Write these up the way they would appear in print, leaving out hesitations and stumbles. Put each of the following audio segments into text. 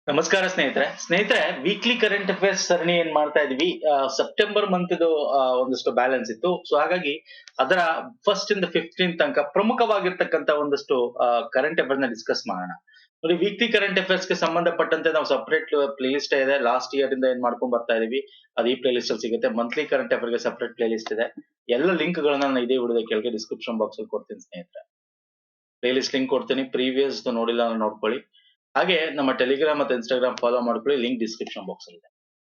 ನಮಸ್ಕಾರ ಸ್ನೇಹಿತರೆ weekly current affairs ಸರಣಿ ಏನ್ ಮಾಡ್ತಾ ಇದೀವಿ. ಸೆಪ್ಟೆಂಬರ್ ಮಂತ್ ಒಂದಷ್ಟು ಬ್ಯಾಲೆನ್ಸ್ ಇತ್ತು. ಸೊ ಹಾಗಾಗಿ ಅದರ ಫಸ್ಟ್ ಇಂದ 15 ತನಕ ಪ್ರಮುಖವಾಗಿರ್ತಕ್ಕಂತ ಒಂದಷ್ಟು ಕರೆಂಟ್ ಅಫೇರ್ಸ್ ನ ಡಿಸ್ಕಸ್ ಮಾಡೋಣ. ನೋಡಿ, ವೀಕ್ಲಿ ಕರೆಂಟ್ ಅಫೇರ್ಸ್ ಗೆ ಸಂಬಂಧಪಟ್ಟಂತೆ ನಾವು ಸಪರೇಟ್ ಪ್ಲೇ ಲಿಸ್ಟ್ ಇದೆ. ಲಾಸ್ಟ್ ಇಯರ್ ಇಂದ ಏನ್ ಮಾಡ್ಕೊಂಡ್ ಬರ್ತಾ ಇದೀವಿ ಅದು ಈ ಪ್ಲೇ ಲಿಸ್ಟ್ ಅಲ್ಲಿ ಸಿಗುತ್ತೆ. ಮಂತ್ಲಿ ಕರೆಂಟ್ ಅಫೇರ್ ಗೆ ಸಪರೇಟ್ ಪ್ಲೇ ಲಿಸ್ಟ್ ಇದೆ. ಎಲ್ಲ ಲಿಂಕ್ ಗಳನ್ನ ನಾನು ಇದೇ ವಿಡಿಯೋ ಕೆಳಗೆ ಡಿಸ್ಕ್ರಿಪ್ಷನ್ ಬಾಕ್ಸ್ ಅಲ್ಲಿ ಕೊಡ್ತೀನಿ ಸ್ನೇಹಿತರೆ. ಪ್ಲೇ ಲಿಸ್ಟ್ ಲಿಂಕ್ ಕೊಡ್ತೀನಿ, ಪ್ರೀವಿಯಸ್ ನೋಡಿಲ್ಲ ಅಂದ್ರೆ ನೋಡ್ಕೊಳ್ಳಿ. ಹಾಗೆ ನಮ್ಮ ಟೆಲಿಗ್ರಾಮ್ ಮತ್ತೆ ಇನ್ಸ್ಟಾಗ್ರಾಮ್ ಫಾಲೋ ಮಾಡ್ಕೊಳ್ಳಿ, ಲಿಂಕ್ ಡಿಸ್ಕ್ರಿಪ್ಷನ್ ಬಾಕ್ಸ್ ಅಲ್ಲಿ ಇದೆ.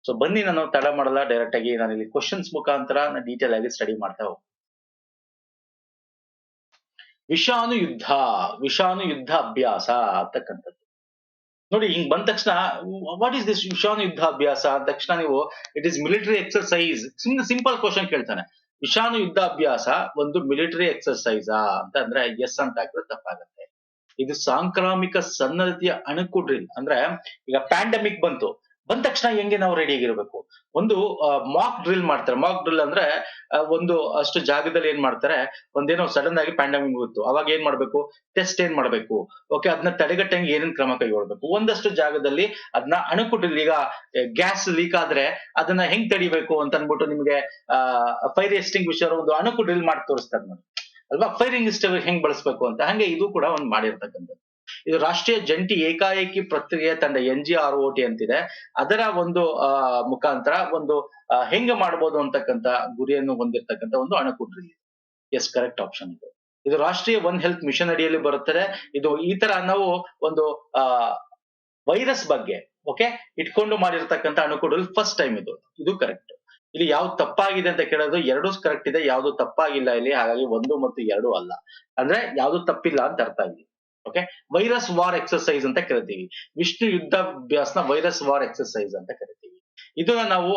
ಸೊ ಬನ್ನಿ, ನಾನು ತಡ ಮಾಡಲ್ಲ, ಡೈರೆಕ್ಟ್ ಆಗಿ ನಾನು ಇಲ್ಲಿ ಕ್ವಶನ್ಸ್ ಮುಖಾಂತರ ಡೀಟೇಲ್ ಆಗಿ ಸ್ಟಡಿ ಮಾಡ್ತಾ ಹೋಗ್ತೀನಿ. ವಿಷಾನು ಯುದ್ಧ ಅಭ್ಯಾಸ ಅಂತಕ್ಕಂಥದ್ದು. ನೋಡಿ, ಹಿಂಗ್ ಬಂದ ತಕ್ಷಣ ವಾಟ್ ಈಸ್ ದಿಸ್ ವಿಷಾನು ಯುದ್ಧ ಅಭ್ಯಾಸ ಅಂದ ತಕ್ಷಣ ನೀವು it is military exercise, simple question ಕೇಳ್ತಾನೆ. ವಿಷಾನು ಯುದ್ಧ ಅಭ್ಯಾಸ ಒಂದು ಮಿಲಿಟರಿ ಎಕ್ಸರ್ಸೈಸಾ ಅಂತ ಅಂದ್ರೆ ಎಸ್ ಅಂತ ಹಾಕಿದ್ರೆ ತಪ್ಪಾಗುತ್ತೆ. ಇದು ಸಾಂಕ್ರಾಮಿಕ ಸನ್ನದ್ಧತೆಯ ಅಣುಕು ಡ್ರಿಲ್. ಅಂದ್ರೆ ಈಗ ಪ್ಯಾಂಡಮಿಕ್ ಬಂದ ತಕ್ಷಣ ಹೆಂಗೆ ನಾವು ರೆಡಿ ಆಗಿರ್ಬೇಕು. ಒಂದು ಮಾಕ್ ಡ್ರಿಲ್ ಮಾಡ್ತಾರೆ. ಮಾಕ್ ಡ್ರಿಲ್ ಅಂದ್ರೆ ಒಂದು ಅಷ್ಟು ಜಾಗದಲ್ಲಿ ಏನ್ ಮಾಡ್ತಾರೆ, ಒಂದೇನೋ ಸಡನ್ ಆಗಿ ಪ್ಯಾಂಡಮಿಕ್ ಬಂತು, ಅವಾಗ ಏನ್ ಮಾಡ್ಬೇಕು, ಟೆಸ್ಟ್ ಏನ್ ಮಾಡ್ಬೇಕು, ಓಕೆ, ಅದನ್ನ ತಡೆಗಟ್ಟಂಗೆ ಏನೇನ್ ಕ್ರಮ ಕೈಗೊಳ್ಬೇಕು. ಒಂದಷ್ಟು ಜಾಗದಲ್ಲಿ ಅದನ್ನ ಅಣುಕು ಡ್ರಿಲ್, ಈಗ ಗ್ಯಾಸ್ ಲೀಕ್ ಆದ್ರೆ ಅದನ್ನ ಹೆಂಗ್ ತಡಿಬೇಕು ಅಂತ ಅನ್ಬಿಟ್ಟು ನಿಮ್ಗೆ ಫೈರ್ ಎಕ್ಸ್ಟಿಂಗ್ವಿಷರ್ ಒಂದು ಅಣುಕು ಡ್ರಿಲ್ ಮಾಡಿ ತೋರಿಸ್ತಾರೆ ನೋಡಿ ಅಲ್ವಾ. ಫೈರಿಂಗ್ ಎಕ್ಸ್ಟಿಂಗ್ವಿಷರ್ ಹೆಂಗ್ ಬಳಸಬೇಕು ಅಂತ, ಹಂಗೆ ಇದು ಕೂಡ ಒಂದು ಮಾಡಿರ್ತಕ್ಕಂಥದ್ದು. ಇದು ರಾಷ್ಟ್ರೀಯ ಜಂಟಿ ಏಕಾಏಕಿ ಪ್ರಕ್ರಿಯೆ ತಂಡ NGROT ಅಂತಿದೆ. ಅದರ ಒಂದು ಮುಖಾಂತರ ಒಂದು ಹೆಂಗೆ ಮಾಡಬಹುದು ಅಂತಕ್ಕಂತ ಗುರಿಯನ್ನು ಹೊಂದಿರತಕ್ಕಂತ ಒಂದು ಅಣುಕು ಡ್ರಿಲ್. ಎಸ್, ಕರೆಕ್ಟ್ ಆಪ್ಷನ್ ಇದು. ಇದು ರಾಷ್ಟ್ರೀಯ ಒನ್ ಹೆಲ್ತ್ ಮಿಷನ್ ಅಡಿಯಲ್ಲಿ ಬರುತ್ತದೆ. ಇದು ಈ ತರ ನಾವು ಒಂದು ವೈರಸ್ ಬಗ್ಗೆ ಓಕೆ ಇಟ್ಕೊಂಡು ಮಾಡಿರ್ತಕ್ಕಂಥ ಅಣುಕು ಡ್ರಿಲ್ ಫಸ್ಟ್ ಟೈಮ್ ಇದು ಕರೆಕ್ಟ್. ಇಲ್ಲಿ ಯಾವ್ದು ತಪ್ಪಾಗಿದೆ ಅಂತ ಕೇಳೋದು, ಎರಡೂ ಕರೆಕ್ಟ್ ಇದೆ, ಯಾವ್ದು ತಪ್ಪಾಗಿಲ್ಲ ಇಲ್ಲಿ. ಹಾಗಾಗಿ 1 ಮತ್ತು 2 ಅಲ್ಲ, ಅಂದ್ರೆ ಯಾವ್ದು ತಪ್ಪಿಲ್ಲ ಅಂತ ಅರ್ಥ ಇಲ್ಲಿ. ಓಕೆ, ವೈರಸ್ ವಾರ್ ಎಕ್ಸರ್ಸೈಸ್ ಅಂತ ಕರಿತೀವಿ. ವಿಷ್ಣು ಯುದ್ಧಾಭ್ಯಾಸನ ವೈರಸ್ ವಾರ್ ಎಕ್ಸರ್ಸೈಸ್ ಅಂತ ಕರಿತೀವಿ. ಇದನ್ನ ನಾವು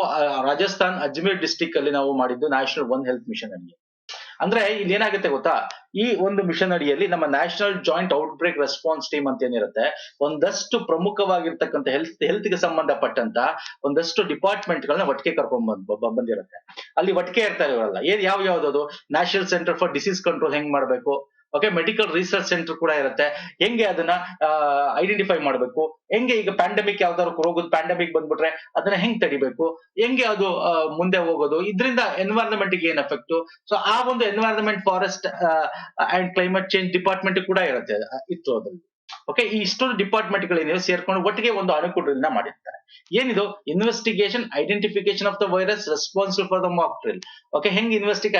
ರಾಜಸ್ಥಾನ್ ಅಜ್ಮೀರ್ ಡಿಸ್ಟಿಕ್ ಅಲ್ಲಿ ನಾವು ಮಾಡಿದ್ದು ನ್ಯಾಷನಲ್ ಒನ್ ಹೆಲ್ತ್ ಮಿಷನ್ ಅಡಿಯಲ್ಲಿ. ಅಂದ್ರೆ ಇಲ್ಲಿ ಏನಾಗುತ್ತೆ ಗೊತ್ತಾ, ಈ ಒಂದು ಮಿಷನ್ ಅಡಿಯಲ್ಲಿ ನಮ್ಮ national joint outbreak response team ಅಂತ ಏನಿರುತ್ತೆ, ಒಂದಷ್ಟು ಪ್ರಮುಖವಾಗಿರ್ತಕ್ಕಂಥ ಹೆಲ್ತ್ ಗೆ ಸಂಬಂಧಪಟ್ಟಂತ ಒಂದಷ್ಟು ಡಿಪಾರ್ಟ್ಮೆಂಟ್ ಗಳನ್ನ ಒಟ್ಟಿಗೆ ಕರ್ಕೊಂಡ್ ಬಂದಿರುತ್ತೆ. ಅಲ್ಲಿ ಒಟ್ಟಿಗೆ ಇರ್ತಾರೆ ಇವರಲ್ಲ. ಯಾವ್ದು national centre for disease control ಹೆಂಗ್ ಮಾಡ್ಬೇಕು, ಓಕೆ, ಮೆಡಿಕಲ್ ರಿಸರ್ಚ್ ಸೆಂಟರ್ ಕೂಡ ಇರುತ್ತೆ. ಹೆಂಗೆ ಅದನ್ನ ಐಡೆಂಟಿಫೈ ಮಾಡ್ಬೇಕು, ಹೆಂಗೆ ಈಗ ಪ್ಯಾಂಡಮಿಕ್ ಯಾವ್ದಾದ್ರು ರೋಗದ ಪ್ಯಾಂಡಮಿಕ್ ಬಂದ್ಬಿಟ್ರೆ ಅದನ್ನ ಹೆಂಗ್ ತಡಿಬೇಕು, ಹೆಂಗೆ ಅದು ಮುಂದೆ ಹೋಗೋದು, ಇದರಿಂದ ಎನ್ವೈರನ್ಮೆಂಟ್ ಗೆ ಏನ್ ಎಫೆಕ್ಟ್. ಸೊ ಆ ಒಂದು environment, forest and climate change department ಕೂಡ ಇತ್ತು ಅದ್ರಲ್ಲಿ. ಓಕೆ, ಈ ಇಷ್ಟೊಂದು ಡಿಪಾರ್ಟ್ಮೆಂಟ್ ಗಳೇನಿವೆ ಸೇರ್ಕೊಂಡು ಒಟ್ಟಿಗೆ ಒಂದು ಅಣುಕು ಡ್ರಿಲ್ ನ ಮಾಡಿರ್ತಾರೆ. ಏನಿದು, investigation identification of the virus responsible for the mock drill. Okay, ಹೆಂಗ್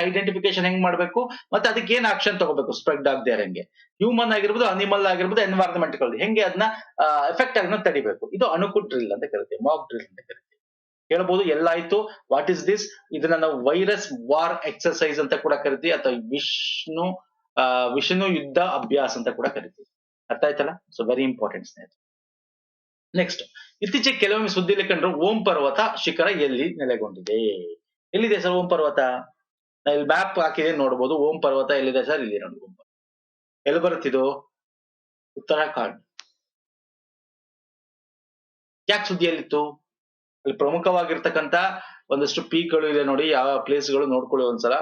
ಐಡೆಂಟಿಫಿಕೇಶನ್ ಹೆಂಗ್ ಮಾಡ್ಬೇಕು, ಮತ್ತೆ ಅದಕ್ಕೆ ಏನ್ ಆಕ್ಷನ್ ತಗೋಬೇಕು ಸ್ಪ್ರೆಡ್ ಆಗದೆ ಇರಂಗೆ. ಹ್ಯೂಮನ್ ಆಗಿರ್ಬೋದು, ಅನಿಮಲ್ ಆಗಿರ್ಬೋದು, ಎನ್ವೈರನ್ಮೆಂಟ್ ಗಳು ಹೆಂಗೆ ಅದನ್ನ ಎಫೆಕ್ಟ್ ಆಗಿ ತಡಿಬೇಕು. ಇದು ಅಣುಕು ಡ್ರಿಲ್ ಅಂತ ಕರಿತೀವಿ, ಮಾಕ್ ಡ್ರಿಲ್ ಅಂತ ಕರಿತೀವಿ. ಹೇಳ್ಬೋದು ಎಲ್ಲ ಆಯ್ತು. What is this? ಇದನ್ನ ನಾವು ವೈರಸ್ ವಾರ್ ಎಕ್ಸರ್ಸೈಸ್ ಅಂತ ಕೂಡ ಕರಿತೀವಿ, ಅಥವಾ ವಿಷ್ಣು ಯುದ್ಧ ಅಭ್ಯಾಸ ಅಂತ ಕೂಡ ಕರಿತೀವಿ. ಅರ್ಥ ಆಯ್ತಲ್ಲ? ಸೊ ವೆರಿ ಇಂಪಾರ್ಟೆಂಟ್ ಸ್ನೇಹಿತರೆ. ನೆಕ್ಸ್ಟ್, ಇತ್ತೀಚೆಗೆ ಕೆಲವೊಮ್ಮೆ ಸುದ್ದಿಯಲ್ಲಿ ಕಂಡ್ರು ಓಂ ಪರ್ವತ ಶಿಖರ ಎಲ್ಲಿ ನೆಲೆಗೊಂಡಿದೆ. ಎಲ್ಲಿದೆ ಸರ್ ಓಂ ಪರ್ವತ? ನಾ ಇಲ್ಲಿ ಮ್ಯಾಪ್ ಹಾಕಿದೆ ನೋಡ್ಬೋದು. ಓಂ ಪರ್ವತ ಎಲ್ಲಿದೆ ಸರ್? ಇಲ್ಲಿ ನೋಡಿ ಓಂ ಪರ್ವತ. ಎಲ್ಲಿ ಬರುತ್ತಿದು? ಉತ್ತರಾಖಂಡ್. ಯಾಕೆ ಸುದ್ದಿಯಲ್ಲಿತ್ತು? ಅಲ್ಲಿ ಪ್ರಮುಖವಾಗಿರ್ತಕ್ಕಂತ ಒಂದಷ್ಟು ಪೀಕ್ ಗಳು ಇದೆ ನೋಡಿ, ಯಾವ ಪ್ಲೇಸ್ ಗಳು ನೋಡ್ಕೊಳ್ಳಿ ಒಂದ್ಸಲ.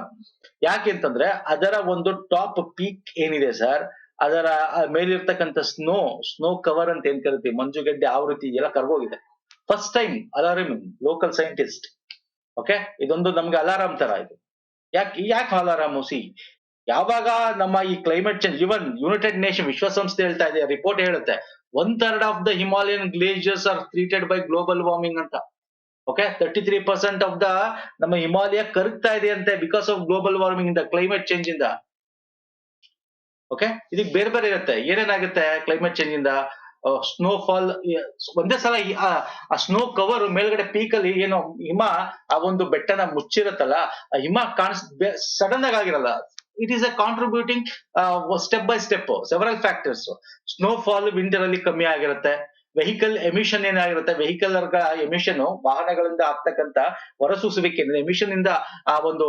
ಯಾಕೆ ಅಂತಂದ್ರೆ ಅದರ ಒಂದು ಟಾಪ್ ಪೀಕ್ ಏನಿದೆ ಸರ್, ಅದರ ಮೇಲಿರ್ತಕ್ಕಂಥ ಸ್ನೋ ಕವರ್ ಅಂತ ಏನ್ ಕರಿತೀವಿ, ಮಂಜುಗಡ್ಡೆ ಆವೃತ್ತಿ ಎಲ್ಲ ಕರ್ಗೋಗಿದೆ. First time alarming local scientist. Okay, ಇದೊಂದು ನಮ್ಗೆ ಅಲಾರಾಮ್ ತರ ಇದು. ಯಾಕೆ ಅಲಾರಾಮ್? ಯಾವಾಗ ನಮ್ಮ ಈ climate change, even united nation ವಿಶ್ವಸಂಸ್ಥೆ ಹೇಳ್ತಾ ಇದೆ, ರಿಪೋರ್ಟ್ ಹೇಳುತ್ತೆ 1/3 of the Himalayan glaciers are threatened by global warming ಅಂತ. ಓಕೆ, 33% ಆಫ್ ದ ನಮ್ಮ ಹಿಮಾಲಯ ಕರಗ್ತಾ ಇದೆ ಅಂತೆ ಬಿಕಾಸ್ ಆಫ್ ಗ್ಲೋಬಲ್ ವಾರ್ಮಿಂಗ್ ಇಂದ, ಕ್ಲೈಮೇಟ್ ಚೇಂಜ್ ಇಂದ. ಓಕೆ, ಇದಕ್ಕೆ ಬೇರೆ ಬೇರೆ ಇರುತ್ತೆ. ಏನೇನಾಗುತ್ತೆ ಕ್ಲೈಮೇಟ್ ಚೇಂಜ್ ಇಂದ? ಸ್ನೋಫಾಲ್ ಒಂದೇ ಸಲ ಆ ಸ್ನೋ ಕವರ್ ಮೇಲ್ಗಡೆ ಪೀಕ್ ಅಲ್ಲಿ ಏನೋ ಹಿಮ, ಆ ಒಂದು ಬೆಟ್ಟನ ಮುಚ್ಚಿರುತ್ತಲ್ಲ, ಆ ಹಿಮ ಸಡನ್ ಆಗಿರಲ್ಲ. It is a contributing step by step several factors. Snowfall winter ಅಲ್ಲಿ ಕಮ್ಮಿ ಆಗಿರುತ್ತೆ. ವೆಹಿಕಲ್ ಎಮಿಷನ್ ಏನಾಗಿರುತ್ತೆ, ವೆಹಿಕಲ್ ಎಮಿಷನ್, ವಾಹನಗಳಿಂದ ಆಗ್ತಕ್ಕಂತ ಹೊರಸೂಸುವಿಕೆ ಎಮಿಷನ್ ಇಂದ ಆ ಒಂದು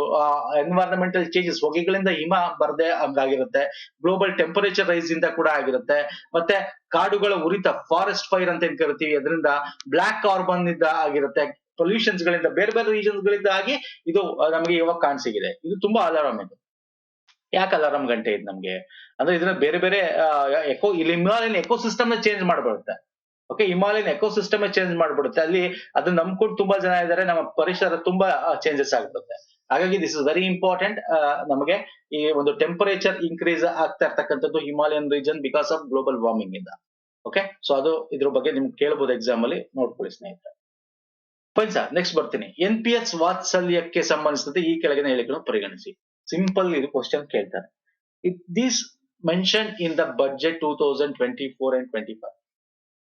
ಎನ್ವೈರನ್ಮೆಂಟಲ್ ಚೇಂಜಸ್, ಹೊಗೆಗಳಿಂದ ಹಿಮ ಬರ್ದೆ ಹಂಗಾಗಿರುತ್ತೆ. ಗ್ಲೋಬಲ್ ಟೆಂಪರೇಚರ್ ರೈಸ್ ಇಂದ ಕೂಡ ಆಗಿರುತ್ತೆ. ಮತ್ತೆ ಕಾಡುಗಳ ಉರಿತ, ಫಾರೆಸ್ಟ್ ಫೈರ್ ಅಂತ ಏನ್ ಕರಿತೀವಿ, ಅದರಿಂದ ಬ್ಲಾಕ್ ಕಾರ್ಬನ್ ಇಂದ ಆಗಿರುತ್ತೆ. ಪೊಲ್ಯೂಷನ್ಸ್ ಗಳಿಂದ, ಬೇರೆ ಬೇರೆ ರೀಜನ್ಸ್ ಗಳಿಂದ ಆಗಿ ಇದು ನಮಗೆ ಇವಾಗ ಕಾಣಿಸಿಗಿದೆ. ಇದು ತುಂಬಾ ಅಲಾರಾಮ್ ಇದು. ಯಾಕೆ ಅಲಾರಾಮ್ ಗಂಟೆ ಇದು ನಮ್ಗೆ ಅಂದ್ರೆ ಇದನ್ನ ಬೇರೆ ಬೇರೆ ಇಲ್ಲಿ ಹಿಮಾಲಯನ್ ಎಕೋಸಿಸ್ಟಮ್ ನ ಚೇಂಜ್ ಮಾಡ್ಬರುತ್ತೆ. ಓಕೆ, ಹಿಮಾಲಯನ್ ಎಕೋಸಿಸ್ಟಮ್ ಚೇಂಜ್ ಮಾಡ್ಬಿಡುತ್ತೆ. ಅಲ್ಲಿ ಅದನ್ನ ನಂಬ್ಕೊಂಡು ತುಂಬಾ ಜನ ಇದ್ದಾರೆ, ನಮ್ಮ ಪರಿಸರ ತುಂಬಾ ಚೇಂಜಸ್ ಆಗ್ಬಿಡುತ್ತೆ. ಹಾಗಾಗಿ ದಿಸ್ ಇಸ್ ವೆರಿ ಇಂಪಾರ್ಟೆಂಟ್. ನಮಗೆ ಈ ಒಂದು ಟೆಂಪರೇಚರ್ ಇನ್ಕ್ರೀಸ್ ಆಗ್ತಾ ಇರ್ತಕ್ಕಂಥದ್ದು Himalayan region because of global warming ಇಂದ. ಓಕೆ, ಸೊ ಅದು ಇದ್ರ ಬಗ್ಗೆ ನಿಮ್ಗೆ ಕೇಳಬಹುದು ಎಕ್ಸಾಮ್ ಅಲ್ಲಿ, ನೋಡ್ಕೊಳ್ಳಿ ಸ್ನೇಹಿತರೆ. ಫೈನ್ ಸರ್, ನೆಕ್ಸ್ಟ್ ಬರ್ತೀನಿ. NPS ವಾತ್ಸಲ್ಯಕ್ಕೆ ಸಂಬಂಧಿಸಿದಂತೆ ಈ ಕೆಳಗಿನ ಹೇಳಿಕೆಗಳನ್ನು ಪರಿಗಣಿಸಿ. ಸಿಂಪಲ್ ಇದು ಕ್ವಶನ್ ಕೇಳ್ತಾರೆ. This mention in the budget 2024 and 25.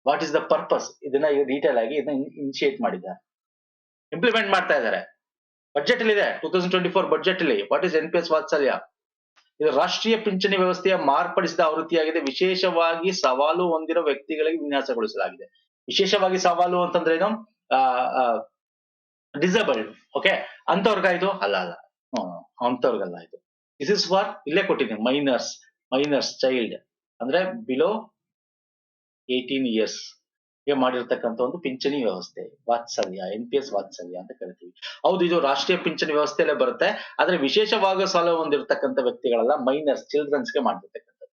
What is the purpose? ಇದನ್ನ ಡೀಟೇಲ್ ಆಗಿ ಇದನ್ನ ಇನಿಶಿಯೇಟ್ ಮಾಡಿದ್ದಾರೆ, ಇಂಪ್ಲಿಮೆಂಟ್ ಮಾಡ್ತಾ ಇದ್ದಾರೆ. ಬಡ್ಜೆಟ್ ಅಲ್ಲಿ ಇದೆ, 2024 ಬಡ್ಜೆಟ್ ಅಲ್ಲಿ. ವಾಟ್ ಇಸ್ NPS ವಾತ್ಸಲ್ಯ? ಇದು ರಾಷ್ಟ್ರೀಯ ಪಿಂಚಣಿ ವ್ಯವಸ್ಥೆಯ ಮಾರ್ಪಡಿಸಿದ ಆವೃತ್ತಿಯಾಗಿದೆ. ವಿಶೇಷವಾಗಿ ಸವಾಲು ಹೊಂದಿರೋ ವ್ಯಕ್ತಿಗಳಿಗೆ ವಿನ್ಯಾಸಗೊಳಿಸಲಾಗಿದೆ. ವಿಶೇಷವಾಗಿ ಸವಾಲು ಅಂತಂದ್ರೆ ಏನು? ಡಿಸೇಬಲ್ಡ್. ಓಕೆ, ಅಂತವ್ರಿಗಾಯ್ತು? ಅಲ್ಲ ಅಲ್ಲ, ಅಂತವ್ರಿಗಲ್ಲ ಇದು. ದಿಸ್ ಇಸ್ ಫಾರ್, ಇಲ್ಲೇ ಕೊಟ್ಟಿದ್ದೀನಿ, ಮೈನರ್ಸ್ ಚೈಲ್ಡ್ ಅಂದ್ರೆ ಬಿಲೋ 18 years ಗೆ ಮಾಡಿರ್ತಕ್ಕಂಥ ಒಂದು ಪಿಂಚಣಿ ವ್ಯವಸ್ಥೆ ವಾತ್ಸಲ್ಯ, NPS ವಾತ್ಸಲ್ಯ ಅಂತ ಕರಿತೀವಿ. ಹೌದು, ಇದು ರಾಷ್ಟ್ರೀಯ ಪಿಂಚಣಿ ವ್ಯವಸ್ಥೆಯಲ್ಲೇ ಬರುತ್ತೆ, ಆದ್ರೆ ವಿಶೇಷವಾಗಿ ಸಾಲ ಹೊಂದಿರತಕ್ಕಂಥ ವ್ಯಕ್ತಿಗಳೆಲ್ಲ ಮೈನರ್ಸ್, ಚಿಲ್ಡ್ರನ್ಸ್ಗೆ ಮಾಡಿರ್ತಕ್ಕಂಥದ್ದು.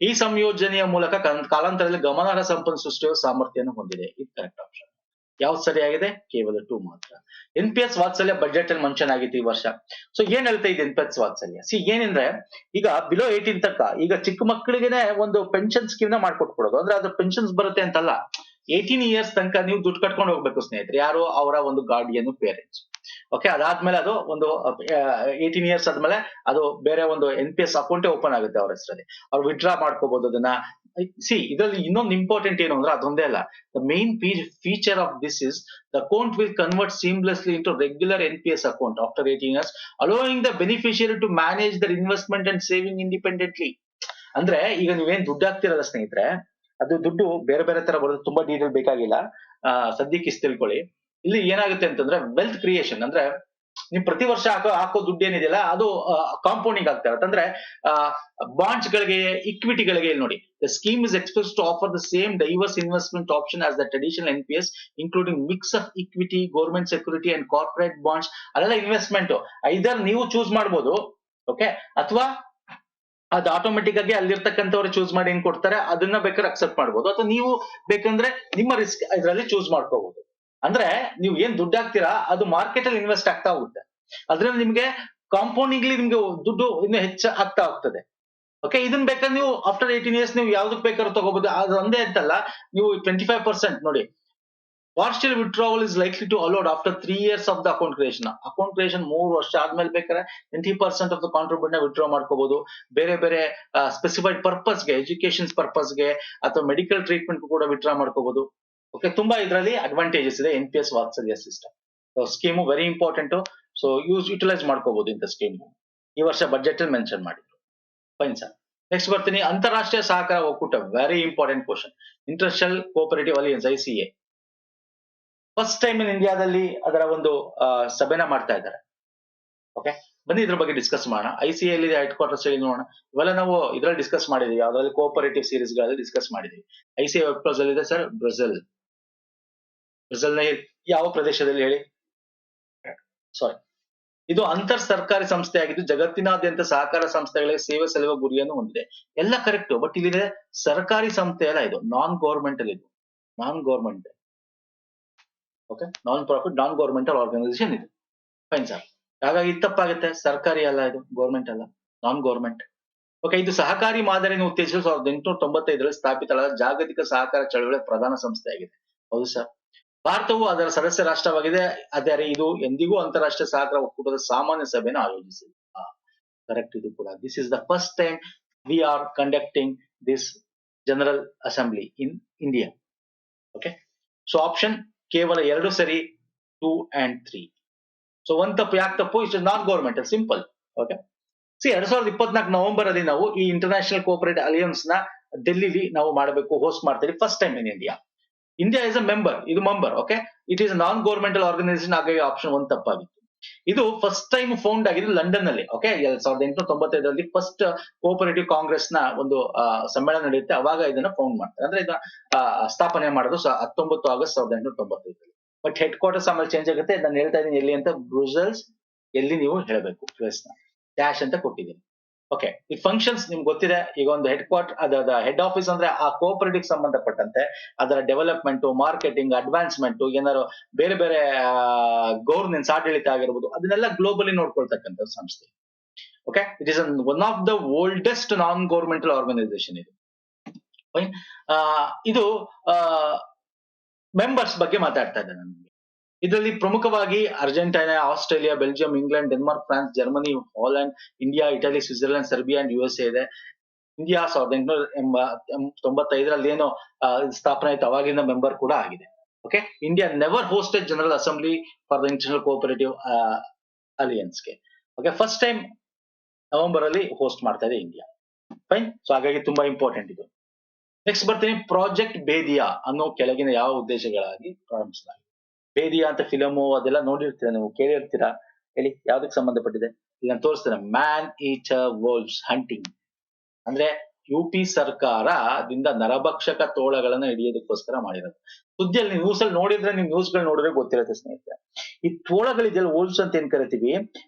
ಈ ಸಂಯೋಜನೆಯ ಮೂಲಕ ಕಾಲಾಂತರದಲ್ಲಿ ಗಮನಾರ್ಹ ಸಂಪತ್ತು ಸೃಷ್ಟಿಸುವ ಸಾಮರ್ಥ್ಯವನ್ನು ಹೊಂದಿದೆ. ಇದು ಕರೆಕ್ಟ್ ಆಪ್ಷನ್. ಯಾವ್ದು ಸರಿಯಾಗಿದೆ? ಕೇವಲ 2 ಮಾತ್ರ. NPS ವಾತ್ಸಲ್ಯ ಬಡ್ಜೆಟ್ ಅಲ್ಲಿ ಮೆನ್ಷನ್ ಆಗಿತ್ತು ಈ ವರ್ಷ. ಸೊ ಏನ್ ಹೇಳ್ತಾ ಇದೆ NPS ವಾತ್ಸಲ್ಯ? ಏನಂದ್ರೆ, ಈಗ ಬಿಲೋ 18 ತನಕ ಈಗ ಚಿಕ್ಕ ಮಕ್ಕಳಿಗೆನೆ ಒಂದು ಪೆನ್ಷನ್ ಸ್ಕೀಮ್ ನ ಮಾಡ್ಕೊಟ್ಬಿಡೋದು. ಅಂದ್ರೆ ಅದು ಪೆನ್ಷನ್ಸ್ ಬರುತ್ತೆ ಅಂತಲ್ಲ, 18 years ತನಕ ನೀವು ದುಡ್ಡು ಕಟ್ಕೊಂಡು ಹೋಗ್ಬೇಕು ಸ್ನೇಹಿತರೆ. ಯಾರು? ಅವರ ಒಂದು ಗಾರ್ಡಿಯನ್, ಪೇರೆಂಟ್ಸ್. ಓಕೆ, ಅದಾದ್ಮೇಲೆ ಅದು ಒಂದು 18 years ಆದ್ಮೇಲೆ ಅದು ಬೇರೆ ಒಂದು NPS ಅಕೌಂಟೇ ಓಪನ್ ಆಗುತ್ತೆ ಅವ್ರ ಹೆಸರಲ್ಲಿ. ಅವ್ರು ವಿಡ್ರಾ ಮಾಡ್ಕೋಬಹುದು ಅದನ್ನ. ಇದರಲ್ಲಿ ಇನ್ನೊಂದು ಇಂಪಾರ್ಟೆಂಟ್ ಏನು ಅಂದ್ರೆ, ಅದೊಂದೇ ಅಲ್ಲ, the main feature of this is the account will convert seamlessly into regular NPS account after 18 years, allowing the beneficiary to manage their investment and saving independently. ಅಂದ್ರೆ ಈಗ ನೀವೇನ್ ದುಡ್ಡು ಹಾಕ್ತಿರಲ್ಲ ಸ್ನೇಹಿತರೆ, ಅದು ದುಡ್ಡು ಬೇರೆ ಬೇರೆ ತರ ಬರೋದು, ತುಂಬಾ ಡೀಟೇಲ್ ಬೇಕಾಗಿಲ್ಲ, ಸದ್ಯಕ್ಕೆ ಇಷ್ಟು ತಿಳ್ಕೊಳ್ಳಿ. ಇಲ್ಲಿ ಏನಾಗುತ್ತೆ ಅಂತಂದ್ರೆ, ವೆಲ್ತ್ ಕ್ರಿಯೇಷನ್ ಅಂದ್ರೆ ನೀವು ಪ್ರತಿ ವರ್ಷ ಹಾಕೋ ದುಡ್ಡು ಏನಿದೆಯಲ್ಲ ಅದು ಕಾಂಪೌಂಡಿಂಗ್ ಆಗ್ತಾ ಇರುತ್ತೆ. ಅಂದ್ರೆ ಬಾಂಡ್ಸ್ ಗಳಿಗೆ, ಇಕ್ವಿಟಿಗಳಿಗೆ ನೋಡಿ, the scheme is expected to offer the same diverse investment option as the traditional NPS, including mix of equity, government security and corporate bonds. ಅದೆಲ್ಲ ಇನ್ವೆಸ್ಟ್ಮೆಂಟ್ ಐದರ್ ನೀವು ಚೂಸ್ ಮಾಡ್ಬೋದು, ಓಕೆ, ಅಥವಾ ಅದು ಆಟೋಮೆಟಿಕ್ ಆಗಿ ಅಲ್ಲಿರ್ತಕ್ಕಂಥವ್ರು ಚೂಸ್ ಮಾಡಿ ಏನ್ ಕೊಡ್ತಾರೆ ಅದನ್ನ ಬೇಕಾದ್ರೆ ಅಕ್ಸೆಪ್ಟ್ ಮಾಡ್ಬೋದು, ಅಥವಾ ನೀವು ಬೇಕಂದ್ರೆ ನಿಮ್ಮ ರಿಸ್ಕ್ ಇದರಲ್ಲಿ ಚೂಸ್ ಮಾಡ್ಕೋಬಹುದು. ಅಂದ್ರೆ ನೀವು ಏನ್ ದುಡ್ಡು ಹಾಕ್ತೀರಾ ಅದು ಮಾರ್ಕೆಟ್ ಅಲ್ಲಿ ಇನ್ವೆಸ್ಟ್ ಆಗ್ತಾ ಹೋಗುತ್ತೆ. ಅದ್ರಲ್ಲಿ ನಿಮ್ಗೆ ಕಾಂಪೌಂಡಿಂಗ್ಲಿ ನಿಮ್ಗೆ ದುಡ್ಡು ಇನ್ನು ಹೆಚ್ಚು ಆಗ್ತಾ ಹೋಗ್ತದೆ. ಓಕೆ, ಇದನ್ನ ಬೇಕಾದ್ರೆ ನೀವು ಆಫ್ಟರ್ 18 years ನೀವು ಯಾವ್ದಕ್ ಬೇಕಾದ್ರೂ ತಗೋಬಹುದು. ಅದು ಒಂದೇ ಅಂತಲ್ಲ, ನೀವು 25% ನೋಡಿ, partial withdrawal is likely to allowed after 3 years of the account creation. Account creation 3 ವರ್ಷ ಆದ್ಮೇಲೆ ಬೇಕಾದ್ರೆ 20% ಆಫ್ ದ ಕಾಂಟ್ರಿಬ್ಯೂಟ್ ನ ವಿಡ್ರಾ ಮಾಡ್ಕೋಬಹುದು. ಬೇರೆ ಬೇರೆ ಸ್ಪೆಸಿಫೈಡ್ ಪರ್ಪಸ್ಗೆ, ಎಜುಕೇಶನ್ ಪರ್ಪಸ್ಗೆ ಅಥವಾ ಮೆಡಿಕಲ್ ಟ್ರೀಟ್ಮೆಂಟ್ ಕೂಡ ವಿಡ್ರಾ ಮಾಡ್ಕೋಬಹುದು. ಓಕೆ, ತುಂಬಾ ಇದರಲ್ಲಿ ಅಡ್ವಾಂಟೇಜಸ್ ಇದೆ NPS Vatsalya system. Scheme very important. So utilise ಮಾಡ್ಕೋಬಹುದು ಇಂಥ ಸ್ಕೀಮ್. ಈ ವರ್ಷ ಬಜೆಟ್ ಅಲ್ಲಿ ಮೆನ್ಷನ್ ಮಾಡಿದ್ರು. ಫೈನ್ ಸರ್, ನೆಕ್ಸ್ಟ್ ಬರ್ತೀನಿ. ಅಂತಾರಾಷ್ಟ್ರೀಯ ಸಹಕಾರ ಒಕ್ಕೂಟ, very important question. International cooperative alliance, ICA. First time ಇನ್ ಇಂಡಿಯಾದಲ್ಲಿ ಅದರ ಒಂದು ಸಭೆನ ಮಾಡ್ತಾ ಇದ್ದಾರೆ. ಓಕೆ, ಬನ್ನಿ ಇದ್ರ ಬಗ್ಗೆ ಡಿಸ್ಕಸ್ ಮಾಡೋಣ. ICA ಎಲ್ಲಿದೆ, ಹೆಡ್ ಕ್ವಾರ್ಟರ್ಸ್ ಹೇಳಿ ನೋಡೋಣ. ಇವೆಲ್ಲ ನಾವು ಇದ್ರಲ್ಲಿ ಡಿಸ್ಕಸ್ ಮಾಡಿದೀವಿ, ಯಾವ್ದ್ರಲ್ಲಿ ಕೋಆಪರೇಟಿವ್ ಸೀರೀಸ್ ಗಳಲ್ಲಿ ಡಿಸ್ಕಸ್ ಮಾಡಿದೀವಿ. ICA ವೆಬ್ ಪೇಜ್ ಅಲ್ಲಿ ಇದೆ ಸರ್. ಬ್ರೆಜಿಲ್ ನ ಯಾವ ಪ್ರದೇಶದಲ್ಲಿ ಹೇಳಿ? ಸಾರಿ, ಇದು ಅಂತರ್ ಸರ್ಕಾರಿ ಸಂಸ್ಥೆ ಆಗಿದ್ದು ಜಗತ್ತಿನಾದ್ಯಂತ ಸಹಕಾರ ಸಂಸ್ಥೆಗಳಿಗೆ ಸೇವೆ ಸಲ್ಲಿಸುವ ಗುರಿಯನ್ನು ಹೊಂದಿದೆ. ಎಲ್ಲ ಕರೆಕ್ಟ್, ಬಟ್ ಇಲ್ಲಿದೆ ಸರ್ಕಾರಿ ಸಂಸ್ಥೆ ಅಲ್ಲ, ಇದು ನಾನ್ ಗೌರ್ಮೆಂಟಲ್. ಇದು non government. Okay, non profit, non governmental organisation ಇದು. ಫೈನ್ ಸರ್, ಹಾಗಾಗಿ ತಪ್ಪಾಗುತ್ತೆ. ಸರ್ಕಾರಿ ಅಲ್ಲ ಇದು, ಗೌರ್ಮೆಂಟ್ ಅಲ್ಲ, ನಾನ್ ಗೌರ್ಮೆಂಟ್. ಓಕೆ, ಇದು ಸಹಕಾರಿ ಮಾದರಿಯನ್ನು ಉತ್ತೇಜಿಸಲು 1895ರಲ್ಲಿ ಸ್ಥಾಪಿತವಾದ ಜಾಗತಿಕ ಸಹಕಾರ ಚಳವಳಿಯ ಪ್ರಧಾನ ಸಂಸ್ಥೆ ಆಗಿದೆ. ಹೌದು ಸರ್. ಭಾರತವು ಅದರ ಸದಸ್ಯ ರಾಷ್ಟ್ರವಾಗಿದೆ, ಆದರೆ ಇದು ಎಂದಿಗೂ ಅಂತಾರಾಷ್ಟ್ರೀಯ ಸಹಕಾರ ಒಕ್ಕೂಟದ ಸಾಮಾನ್ಯ ಸಭೆಯನ್ನು ಆಯೋಜಿಸಿದೆ. ಕರೆಕ್ಟ್, ಇದು ಕೂಡ. This is the first time we are conducting this general assembly in India. Okay, so option ಕೇವಲ 2 ಸರಿ, 2 and 3. ಸೊ ಒಂದ್ ತಪ್ಪು. ಯಾಕೆ ತಪ್ಪು? It is non governmental, simple. Okay, 2024 November ಅಲ್ಲಿ ನಾವು ಈ ಇಂಟರ್ನ್ಯಾಷನಲ್ ಕೋಆಪರೇಟಿವ್ ಅಲಿಯನ್ಸ್ ನ ಡೆಲ್ಲಿಲಿ ನಾವು ಮಾಡಬೇಕು, ಹೋಸ್ಟ್ ಮಾಡ್ತೀವಿ. First time in India. India is a member, ಇದು member. Okay, it is non governmental organisation. ಹಾಗಾಗಿ ಆಪ್ಷನ್ 1 ತಪ್ಪಾಗಿತ್ತು. ಇದು ಫಸ್ಟ್ ಟೈಮ್ ಫೌಂಡ್ ಆಗಿದ್ದು ಲಂಡನ್ ನಲ್ಲಿ. ಓಕೆ, 1895ರಲ್ಲಿ ಫಸ್ಟ್ ಕೋಆಪರೇಟಿವ್ ಕಾಂಗ್ರೆಸ್ ನ ಒಂದು ಸಮ್ಮೇಳನ ನಡೆಯುತ್ತೆ, ಅವಾಗ ಇದನ್ನ ಫೌಂಡ್ ಮಾಡ್ತಾರೆ. ಅಂದ್ರೆ ಇದನ್ನ ಸ್ಥಾಪನೆ ಮಾಡೋದು 19 ಆಗಸ್ಟ್ 1895ರಲ್ಲಿ. ಬಟ್ ಹೆಡ್ ಕ್ವಾರ್ಟರ್ಸ್ ಆಮೇಲೆ ಚೇಂಜ್ ಆಗುತ್ತೆ. ನಾನು ಹೇಳ್ತಾ ಇದ್ದೀನಿ ಎಲ್ಲಿ ಅಂತ, ಬ್ರುಸೆಲ್ಸ್. ಎಲ್ಲಿ ನೀವು ಹೇಳಬೇಕು, ಪ್ಲೇಸ್ ನ ಡ್ಯಾಶ್ ಅಂತ ಕೊಟ್ಟಿದ್ದೀನಿ. ಓಕೆ, ಈ ಫಂಕ್ಷನ್ಸ್ ನಿಮ್ಗೆ ಗೊತ್ತಿದೆ. ಈಗ ಒಂದು ಹೆಡ್ ಕ್ವಾರ್ಟರ್, ಅದರ ಹೆಡ್ ಆಫೀಸ್ ಅಂದ್ರೆ ಆ ಕೋಆಪರೇಟಿವ್ ಸಂಬಂಧಪಟ್ಟಂತೆ ಅದರ ಡೆವಲಪ್ಮೆಂಟ್, ಮಾರ್ಕೆಟಿಂಗ್, ಅಡ್ವಾನ್ಸ್ಮೆಂಟ್, ಏನಾದ್ರು ಬೇರೆ ಬೇರೆ ಗವರ್ನೆನ್ಸ್ ಆಡಳಿತ ಆಗಿರ್ಬೋದು, ಅದನ್ನೆಲ್ಲ ಗ್ಲೋಬಲಿ ನೋಡ್ಕೊಳ್ತಕ್ಕಂಥ ಸಂಸ್ಥೆ. Okay, it is one of the oldest non governmental organisation ಇದು. ಇದು ಮೆಂಬರ್ಸ್ ಬಗ್ಗೆ ಮಾತಾಡ್ತಾ ಇದ್ದೆ ನಾನು. ಇದರಲ್ಲಿ ಪ್ರಮುಖವಾಗಿ Argentina, Australia, Belgium, England, Denmark, France, Germany, Holland, India, Italy, Switzerland, Serbia and USA ಇದೆ. ಇಂಡಿಯಾ 1895ರಲ್ಲಿ ಏನೋ ಸ್ಥಾಪನೆ ಆಯ್ತು, ಅವಾಗಿಂದ ಮೆಂಬರ್ ಕೂಡ ಆಗಿದೆ. Okay, India never hosted general assembly for the international cooperative ಅಲಿಯನ್ಸ್ಗೆ. ಓಕೆ, ಫಸ್ಟ್ ಟೈಮ್ ನವೆಂಬರ್ ಅಲ್ಲಿ ಹೋಸ್ಟ್ ಮಾಡ್ತಾ ಇದೆ ಇಂಡಿಯಾ. ಫೈನ್. ಸೊ ಹಾಗಾಗಿ ತುಂಬಾ ಇಂಪಾರ್ಟೆಂಟ್ ಇದು. ನೆಕ್ಸ್ಟ್ ಬರ್ತೀನಿ, ಪ್ರಾಜೆಕ್ಟ್ ಬೇದಿಯಾ ಅನ್ನೋ ಕೆಳಗಿನ ಯಾವ ಉದ್ದೇಶಗಳಾಗಿ ಪ್ರಾರಂಭಿಸಲಾಗಿದೆ? ಬೇದಿಯಾ ಅಂತ ಫಿಲಮು ಅದೆಲ್ಲ ನೋಡಿರ್ತೀರಾ, ನೀವು ಕೇಳಿರ್ತೀರಾ. ಹೇಳಿ, ಯಾವ್ದಕ್ಕೆ ಸಂಬಂಧಪಟ್ಟಿದೆ? ಈಗ ನಾನು ತೋರಿಸ್ತೇನೆ. ಮ್ಯಾನ್ ಈಟರ್ ವೋಲ್ವ್ಸ್ ಹಂಟಿಂಗ್ ಅಂದ್ರೆ UP ಸರ್ಕಾರದಿಂದ ನರಭಕ್ಷಕ ತೋಳಗಳನ್ನ ಹಿಡಿಯೋದಕ್ಕೋಸ್ಕರ ಮಾಡಿರೋದು. ಸುದ್ದಿಯಲ್ಲಿ ನ್ಯೂಸ್ ಅಲ್ಲಿ ನೋಡಿದ್ರೆ, ನೀವು ನ್ಯೂಸ್ಗಳು ನೋಡಿದ್ರೆ ಗೊತ್ತಿರುತ್ತೆ ಸ್ನೇಹಿತರೆ. ಈ ತೋಳಗಳಿದೆಯಲ್ಲ, ವೋಲ್ವ್ಸ್ ಅಂತ ಏನ್ ಕರಿತೀವಿ,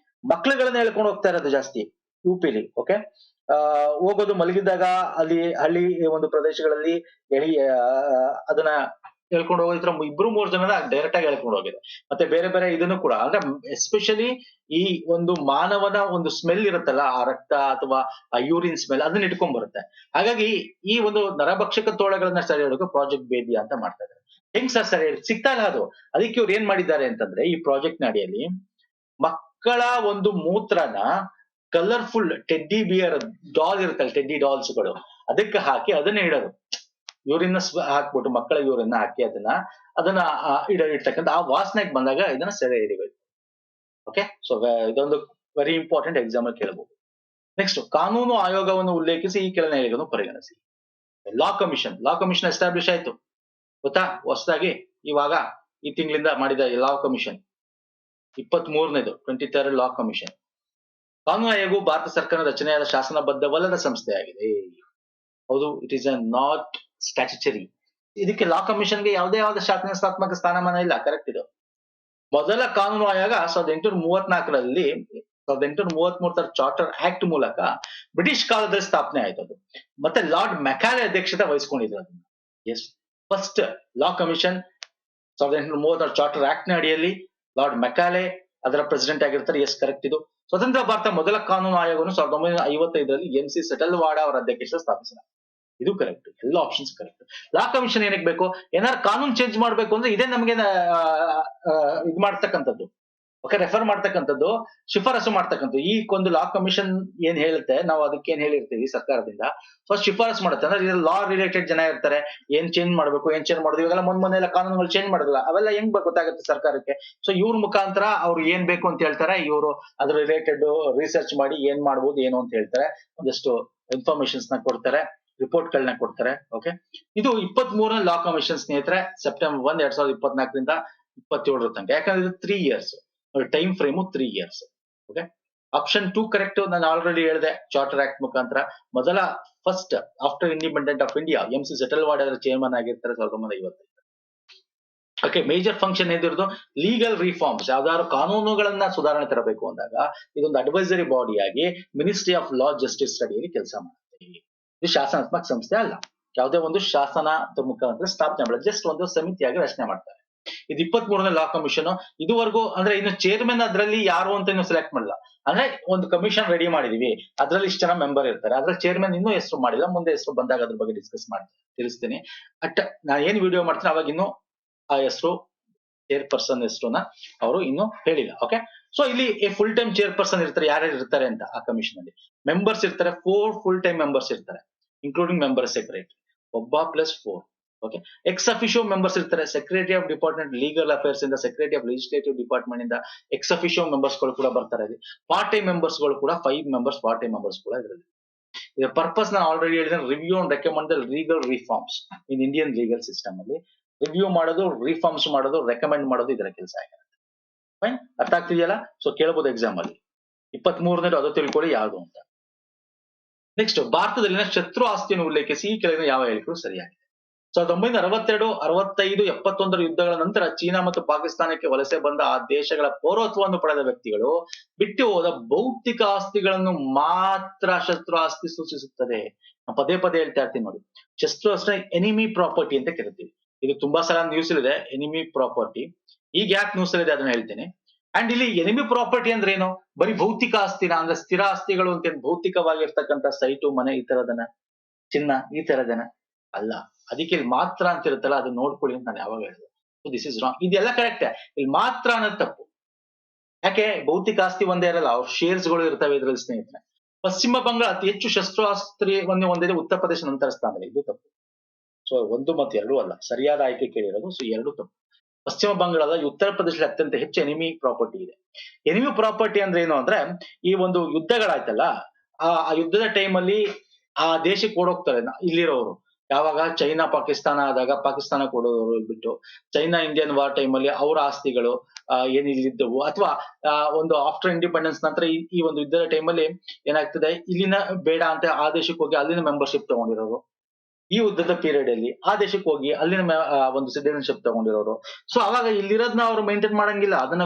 ಮಕ್ಳುಗಳನ್ನ ಹೇಳ್ಕೊಂಡು ಹೋಗ್ತಾ ಇರೋದು ಜಾಸ್ತಿ UPಲಿ. ಓಕೆ, ಹೋಗೋದು ಮಲಗಿದಾಗ ಅಲ್ಲಿ ಹಳ್ಳಿ ಒಂದು ಪ್ರದೇಶಗಳಲ್ಲಿ ಎಳಿ ಅದನ್ನ ಹೇಳ್ಕೊಂಡು ಹೋಗೋದ್ರ 2-3 ಜನ ಡೈರೆಕ್ಟ್ ಆಗಿ ಹೇಳ್ಕೊಂಡು ಹೋಗಿದೆ. ಮತ್ತೆ ಬೇರೆ ಬೇರೆ ಇದನ್ನು ಕೂಡ, ಅಂದ್ರೆ ಎಸ್ಪೆಷಲಿ ಈ ಒಂದು ಮಾನವನ ಒಂದು ಸ್ಮೆಲ್ ಇರುತ್ತಲ್ಲ, ಆ ರಕ್ತ ಅಥವಾ ಆ ಯೂರಿನ್ ಸ್ಮೆಲ್, ಅದನ್ನ ಇಟ್ಕೊಂಡ್ ಬರುತ್ತೆ. ಹಾಗಾಗಿ ಈ ಒಂದು ನರಭಕ್ಷಕ ತೋಳಗಳನ್ನ ಸೆರೆ ಹಿಡಿಯೋಕೆ ಪ್ರಾಜೆಕ್ಟ್ ಬೇದಿಯಾ ಅಂತ ಮಾಡ್ತಾ ಇದ್ದಾರೆ. ಹೆಂಗ್ ಸರ್ ಸೆರೆ ಸಿಗ್ತಾ ಇಲ್ಲ ಅದು? ಅದಕ್ಕೆ ಇವ್ರು ಏನ್ ಮಾಡಿದ್ದಾರೆ ಅಂತಂದ್ರೆ, ಈ ಪ್ರಾಜೆಕ್ಟ್ ನ ಅಡಿಯಲ್ಲಿ ಮಕ್ಕಳ ಒಂದು ಮೂತ್ರನ ಕಲರ್ಫುಲ್ ಟೆಡ್ಡಿ ಬಿಯರ್ ಡಾಲ್ ಇರುತ್ತಲ್ಲ, ಟೆಡ್ಡಿ ಡಾಲ್ಸ್ಗಳು, ಅದಕ್ಕೆ ಹಾಕಿ ಅದನ್ನ ಇಡೋದು. ಯೂರಿನ್ ಹಾಕ್ಬಿಟ್ಟು, ಮಕ್ಕಳ ಯೂರಿನ್ ಹಾಕಿ ಅದನ್ನ ಇಡ್ತಕ್ಕಂಥ ಆ ವಾಸನೆಗೆ ಬಂದಾಗ ಇದನ್ನ ಸೆರೆ ಹಿಡಿಬೇಕು. ಓಕೆ, ಸೊ ಇದೊಂದು ವೆರಿ ಇಂಪಾರ್ಟೆಂಟ್ ಎಕ್ಸಾಂಪಲ್ ಕೇಳಬಹುದು. ನೆಕ್ಸ್ಟ್, ಕಾನೂನು ಆಯೋಗವನ್ನು ಉಲ್ಲೇಖಿಸಿ ಈ ಕೆಳಗಿನ ಹೇಳಿಕೆಯನ್ನು ಪರಿಗಣಿಸಿ. ಲಾ ಕಮಿಷನ್ ಎಸ್ಟಾಬ್ಲಿಷ್ ಆಯ್ತು ಗೊತ್ತಾ? ಹೊಸದಾಗಿ ಇವಾಗ ಈ ತಿಂಗಳಿಂದ ಮಾಡಿದ ಲಾ ಕಮಿಷನ್ 23ನೇದು 23rd ಲಾ ಕಮಿಷನ್. ಕಾನೂನು ಆಯೋಗವು ಭಾರತ ಸರ್ಕಾರ ರಚನೆಯಾದ ಶಾಸನಬದ್ಧವಲ್ಲದ ಸಂಸ್ಥೆಯಾಗಿದೆ. ಹೌದು, it is a not statutory. ಇದಕ್ಕೆ ಲಾ ಕಮಿಷನ್ಗೆ ಯಾವುದೇ ಶಾಸನಾತ್ಮಕ ಸ್ಥಾನಮಾನ ಇಲ್ಲ. ಕರೆಕ್ಟ್ ಇದು. ಮೊದಲ ಕಾನೂನು ಆಯೋಗ 1834ರಲ್ಲಿ 1833 ಚಾರ್ಟರ್ ಆಕ್ಟ್ ಮೂಲಕ ಬ್ರಿಟಿಷ್ ಕಾಲದಲ್ಲಿ ಸ್ಥಾಪನೆ ಆಯ್ತು ಅದು. ಮತ್ತೆ ಲಾರ್ಡ್ ಮೆಕಾಲೆ ಅಧ್ಯಕ್ಷತೆ ವಹಿಸ್ಕೊಂಡಿದ್ರು ಅದನ್ನ. Yes, first law commission 1833 charter act ನ ಅಡಿಯಲ್ಲಿ ಲಾರ್ಡ್ ಮೆಕಾಲೆ ಅದರ ಪ್ರೆಸಿಡೆಂಟ್ ಆಗಿರ್ತಾರೆ. ಎಸ್, ಕರೆಕ್ಟ್ ಇದು. ಸ್ವತಂತ್ರ ಭಾರತ ಮೊದಲ ಕಾನೂನು ಆಯೋಗವನ್ನು 1955ರಲ್ಲಿ MC ಸೆಟಲ್ವಾಡ ಅವರ ಅಧ್ಯಕ್ಷತೆ ಸ್ಥಾಪಿಸಲಾಗಿದೆ. ಇದು ಕರೆಕ್ಟ್. ಎಲ್ಲ ಆಪ್ಷನ್ಸ್ ಕರೆಕ್ಟ್. ಲಾ ಕಮಿಷನ್ ಏನಕ್ಕೆ ಬೇಕು? ಏನಾದ್ರು ಕಾನೂನು ಚೇಂಜ್ ಮಾಡ್ಬೇಕು ಅಂದ್ರೆ ಇದೇ ನಮಗೆ ಇದು ಮಾಡ್ತಕ್ಕಂಥದ್ದು. ಓಕೆ, ರೆಫರ್ ಮಾಡ್ತಕ್ಕಂಥದ್ದು, ಶಿಫಾರಸು ಮಾಡ್ತಕ್ಕಂಥದ್ದು. ಈ ಒಂದು ಲಾ ಕಮಿಷನ್ ಏನ್ ಹೇಳುತ್ತೆ, ನಾವು ಅದಕ್ಕೆ ಏನ್ ಹೇಳಿರ್ತೀವಿ ಸರ್ಕಾರದಿಂದ, ಫಸ್ಟ್ ಶಿಫಾರಸು ಮಾಡುತ್ತೆ. ಅಂದ್ರೆ ಇದು ಲಾ ರಿಲೇಟೆಡ್ ಜನ ಇರ್ತಾರೆ, ಏನ್ ಚೇಂಜ್ ಮಾಡ್ಬೇಕು, ಏನ್ ಚೇಂಜ್ ಮಾಡೋದು, ಇವಾಗೆಲ್ಲ ಮೊನ್ನೆಲ್ಲ ಕಾನೂನುಗಳು ಚೇಂಜ್ ಮಾಡೋದಿಲ್ಲ, ಅವೆಲ್ಲ ಹೆಂಗ್ ಗೊತ್ತಾಗುತ್ತೆ ಸರ್ಕಾರಕ್ಕೆ? ಸೊ ಇವ್ರ ಮುಖಾಂತರ ಅವ್ರು ಏನ್ ಬೇಕು ಅಂತ ಹೇಳ್ತಾರೆ, ಇವರು ಅದ್ರ ರಿಲೇಟೆಡ್ ರಿಸರ್ಚ್ ಮಾಡಿ ಏನ್ ಮಾಡ್ಬೋದು ಏನು ಅಂತ ಹೇಳ್ತಾರೆ, ಒಂದಷ್ಟು ಇನ್ಫಾರ್ಮೇಶನ್ಸ್ ನ ಕೊಡ್ತಾರೆ, ರಿಪೋರ್ಟ್ ಗಳನ್ನ ಕೊಡ್ತಾರೆ. ಓಕೆ, ಇದು 23ನೇ ಲಾ ಕಮಿಷನ್ ಸ್ನೇಹಿತರೆ, ಸೆಪ್ಟೆಂಬರ್ 1, 2024ರಿಂದ 27ರ ತನಕ. ಯಾಕಂದ್ರೆ ಇದು 3 years time frame, 3 years. Okay, option 2 correct. ನಾನು ಆಲ್ರೆಡಿ ಹೇಳಿದೆ, ಚಾರ್ಟರ್ ಆಕ್ಟ್ ಮುಖಾಂತರ ಮೊದಲ first after independent of India MC Setalvad ಅದರ ಚೇರ್ಮನ್ ಆಗಿರ್ತಾರೆ 1955. ಓಕೆ, ಮೇಜರ್ ಫಂಕ್ಷನ್ ಏನಿರೋದು ಲೀಗಲ್ ರಿಫಾರ್ಮ್ಸ್. ಯಾವ್ದಾದ್ರು ಕಾನೂನುಗಳನ್ನ ಸುಧಾರಣೆ ತರಬೇಕು ಅಂದಾಗ ಇದೊಂದು ಅಡ್ವೈಸರಿ ಬಾಡಿ ಆಗಿ ಮಿನಿಸ್ಟ್ರಿ ಆಫ್ ಲಾ ಜಸ್ಟಿಸ್ ಸ್ಟಡಿಯಲ್ಲಿ ಕೆಲಸ ಮಾಡುತ್ತೆ. ಇದು ಶಾಸನಾತ್ಮಕ ಸಂಸ್ಥೆ ಅಲ್ಲ, ಯಾವುದೇ ಒಂದು ಶಾಸನದ ಮುಖಾಂತರ ಸ್ಥಾಪನೆ ಮಾಡೋದು, ಜಸ್ಟ್ ಒಂದು ಸಮಿತಿಯಾಗಿ ರಚನೆ ಮಾಡ್ತಾರೆ. ಇದು 23ನೇ ಲಾ ಕಮಿಷನ್. ಇದುವರೆಗೂ ಅಂದ್ರೆ ಇನ್ನು ಚೇರ್ಮನ್ ಅದ್ರಲ್ಲಿ ಯಾರು ಅಂತ ಇನ್ನು ಸೆಲೆಕ್ಟ್ ಮಾಡಿಲ್ಲ. ಅಂದ್ರೆ ಒಂದು ಕಮಿಷನ್ ರೆಡಿ ಮಾಡಿದೀವಿ, ಅದ್ರಲ್ಲಿ ಇಷ್ಟು ಜನ ಮೆಂಬರ್ ಇರ್ತಾರೆ, ಅದ್ರಲ್ಲಿ ಚೇರ್ಮನ್ ಇನ್ನೂ ಹೆಸರು ಮಾಡಿಲ್ಲ, ಮುಂದೆ ಹೆಸರು ಬಂದಾಗ ಅದ್ರ ಬಗ್ಗೆ ಡಿಸ್ಕಸ್ ಮಾಡಿ ತಿಳಿಸ್ತೀನಿ. ನಾನು ಏನ್ ವಿಡಿಯೋ ಮಾಡ್ತೀನಿ ಅವಾಗ ಇನ್ನು ಆ ಹೆಸರು, ಚೇರ್ಪರ್ಸನ್ ಹೆಸರುನ ಅವರು ಇನ್ನು ಹೇಳಿಲ್ಲ. ಓಕೆ, ಸೊ ಇಲ್ಲಿ ಫುಲ್ ಟೈಮ್ ಚೇರ್ಪರ್ಸನ್ ಇರ್ತಾರೆ. ಯಾರ್ಯಾರು ಇರ್ತಾರೆ ಅಂತ ಆ ಕಮಿಷನ್ ಅಲ್ಲಿ ಮೆಂಬರ್ಸ್ ಇರ್ತಾರೆ, 4 ಫುಲ್ ಟೈಮ್ ಮೆಂಬರ್ಸ್ ಇರ್ತಾರೆ, ಇನ್ಕ್ಲೂಡಿಂಗ್ ಮೆಂಬರ್ ಸೆಕ್ರೆಟರಿ ಒಬ್ಬ +4. ಓಕೆ, ಎಕ್ಸ್ ಅಫಿಷಿಯೋ ಮೆಂಬರ್ಸ್ ಇರ್ತಾರೆ. Secretary of department legal affairs ಇಂದ, ಸೆಕ್ರೆಟರಿ ಆಫ್ ಲೆಜಿಸ್ಲೇಟಿವ್ ಡಿಪಾರ್ಟ್ಮೆಂಟ್ ಇಂದ ಎಕ್ಸ್ ಅಫಿಷಿಯೋ ಮೆಂಬರ್ಸ್ ಗಳು ಕೂಡ ಬರ್ತಾರೆ. ಪಾರ್ಟ್ ಟೈಮ್ ಮೆಂಬರ್ಸ್ ಗಳು ಕೂಡ 5 ಮೆಂಬರ್ಸ್ ಪಾರ್ಟ್ ಟೈಮ್ ಮೆಂಬರ್ಸ್ ಕೂಡ ಇದರಲ್ಲಿ. ಇದರ ಪರ್ಪಸ್ ನಾನು ಆಲ್ರೆಡಿ ಹೇಳಿದ್ರೆ, review and recommend the legal reforms in Indian legal system ಅಲ್ಲಿ. ರಿವ್ಯೂ ಮಾಡೋದು, ರಿಫಾರ್ಮ್ಸ್ ಮಾಡೋದು, ರೆಕಮೆಂಡ್ ಮಾಡೋದು ಇದರ ಕೆಲಸ ಆಗಿರುತ್ತೆ. ಫೈನ್, ಅರ್ಥ ಆಗ್ತಿದೆಯಲ್ಲ? ಸೊ ಕೇಳಬಹುದು ಎಕ್ಸಾಮ್ ಅಲ್ಲಿ 23ನೇದು, ಅದು ತಿಳ್ಕೊಳ್ಳಿ ಯಾವುದು ಅಂತ. ನೆಕ್ಸ್ಟ್, ಭಾರತದಲ್ಲಿನ ಶತ್ರು ಆಸ್ತಿಯನ್ನು ಉಲ್ಲೇಖಿಸಿ ಈ ಕೆಳಗಿನ ಯಾವ ಹೇಳಿಕೆಗಳು ಸರಿಯಾಗಿದೆ? 1962, 65, 71 ಯುದ್ಧಗಳ ನಂತರ ಚೀನಾ ಮತ್ತು ಪಾಕಿಸ್ತಾನಕ್ಕೆ ವಲಸೆ ಬಂದ ಆ ದೇಶಗಳ ಪೌರತ್ವವನ್ನು ಪಡೆದ ವ್ಯಕ್ತಿಗಳು ಬಿಟ್ಟು ಹೋದ ಭೌತಿಕ ಆಸ್ತಿಗಳನ್ನು ಮಾತ್ರ ಶಸ್ತ್ರ ಆಸ್ತಿ ಸೂಚಿಸುತ್ತದೆ. ನಾನು ಪದೇ ಪದೇ ಹೇಳ್ತಾ ಇರ್ತೀನಿ ನೋಡಿ, ಶಸ್ತ್ರ ಆಸ್ತಿ ಎನಿಮಿ ಪ್ರಾಪರ್ಟಿ ಅಂತ ಕರಿತೀವಿ. ಇದು ತುಂಬಾ ಸಲ ನ್ಯೂಸ್ ಇದೆ, ಎನಿಮಿ ಪ್ರಾಪರ್ಟಿ. ಈಗ ಯಾಕೆ ನ್ಯೂಸ್ ಇದೆ ಅದನ್ನ ಹೇಳ್ತೀನಿ. ಅಂಡ್ ಇಲ್ಲಿ ಎನಿಮಿ ಪ್ರಾಪರ್ಟಿ ಅಂದ್ರೆ ಏನು? ಬರೀ ಭೌತಿಕ ಆಸ್ತಿನ ಅಂದ್ರೆ ಸ್ಥಿರ ಆಸ್ತಿಗಳು ಅಂತ ಭೌತಿಕವಾಗಿರ್ತಕ್ಕಂಥ ಸೈಟು, ಮನೆ ಈ ತರದನ, ಚಿನ್ನ ಈ ತರದನ ಅಲ್ಲ. ಅದಕ್ಕೆ ಇಲ್ಲಿ ಮಾತ್ರ ಅಂತ ಇರುತ್ತಲ್ಲ, ಅದನ್ನ ನೋಡ್ಕೊಳ್ಳಿ ಅಂತ ನಾನು ಯಾವಾಗ ಹೇಳಿದೆ. So this is wrong. ಇದೆಲ್ಲ ಕರೆಕ್ಟ್. ಇಲ್ಲಿ ಮಾತ್ರ ಅನ್ನೋದು ತಪ್ಪು. ಯಾಕೆ? ಭೌತಿಕ ಆಸ್ತಿ ಒಂದೇ ಇರಲ್ಲ, ಅವ್ರ ಶೇರ್ಸ್ ಗಳು ಇರ್ತವೆ ಇದ್ರಲ್ಲಿ ಸ್ನೇಹಿತರೆ. ಪಶ್ಚಿಮ ಬಂಗಾಳ ಅತಿ ಹೆಚ್ಚು ಶಸ್ತ್ರಾಸ್ತ್ರವನ್ನು ಹೊಂದಿದೆ, ಉತ್ತರ ಪ್ರದೇಶ ನಂತರ ಸ್ಥಾನದಲ್ಲಿ. ಇದು ತಪ್ಪು. ಸೊ 1 ಮತ್ತು 2 ಅಲ್ಲ, ಸರಿಯಾದ ಆಯ್ಕೆ ಕೇಳಿರೋದು. ಸೊ 2 ತಪ್ಪು. ಪಶ್ಚಿಮ ಬಂಗಾಳದ ಉತ್ತರ ಪ್ರದೇಶದಲ್ಲಿ ಅತ್ಯಂತ ಹೆಚ್ಚು ಎನಿಮಿ ಪ್ರಾಪರ್ಟಿ ಇದೆ. ಎನಿಮಿ ಪ್ರಾಪರ್ಟಿ ಅಂದ್ರೆ ಏನು ಅಂದ್ರೆ, ಈ ಒಂದು ಯುದ್ಧಗಳಾಯ್ತಲ್ಲ, ಆ ಯುದ್ಧದ ಟೈಮಲ್ಲಿ ಆ ದೇಶಕ್ಕೆ ಓಡೋಗ್ತಾರೆ ಇಲ್ಲಿರೋರು. ಯಾವಾಗ ಚೈನಾ ಪಾಕಿಸ್ತಾನ ಆದಾಗ ಪಾಕಿಸ್ತಾನ ಕೊಡೋರು ಬಿಟ್ಟು, ಚೈನಾ ಇಂಡಿಯನ್ ವಾರ್ ಟೈಮಲ್ಲಿ ಅವರ ಆಸ್ತಿಗಳು ಏನ್ ಇಲ್ಲಿದ್ದವು, ಅಥವಾ ಒಂದು ಆಫ್ಟರ್ ಇಂಡಿಪೆಂಡೆನ್ಸ್ ನಂತರ ಈ ಒಂದು ಯುದ್ಧದ ಟೈಮಲ್ಲಿ ಏನಾಗ್ತದೆ, ಇಲ್ಲಿನ ಬೇಡ ಅಂತ ಆ ದೇಶಕ್ಕೆ ಹೋಗಿ ಅಲ್ಲಿನ ಮೆಂಬರ್ಶಿಪ್ ತಗೊಂಡಿರೋರು. ಈ ಯುದ್ಧದ ಪೀರಿಯಡ್ ಅಲ್ಲಿ ಆ ದೇಶಕ್ಕೆ ಹೋಗಿ ಅಲ್ಲಿನ ಒಂದು ಸಿಟಿಜನ್ಶಿಪ್ ತಗೊಂಡಿರೋರು. ಸೊ ಅವಾಗ ಇಲ್ಲಿರೋದನ್ನ ಅವ್ರು ಮೇಂಟೈನ್ ಮಾಡಂಗಿಲ್ಲ, ಅದನ್ನ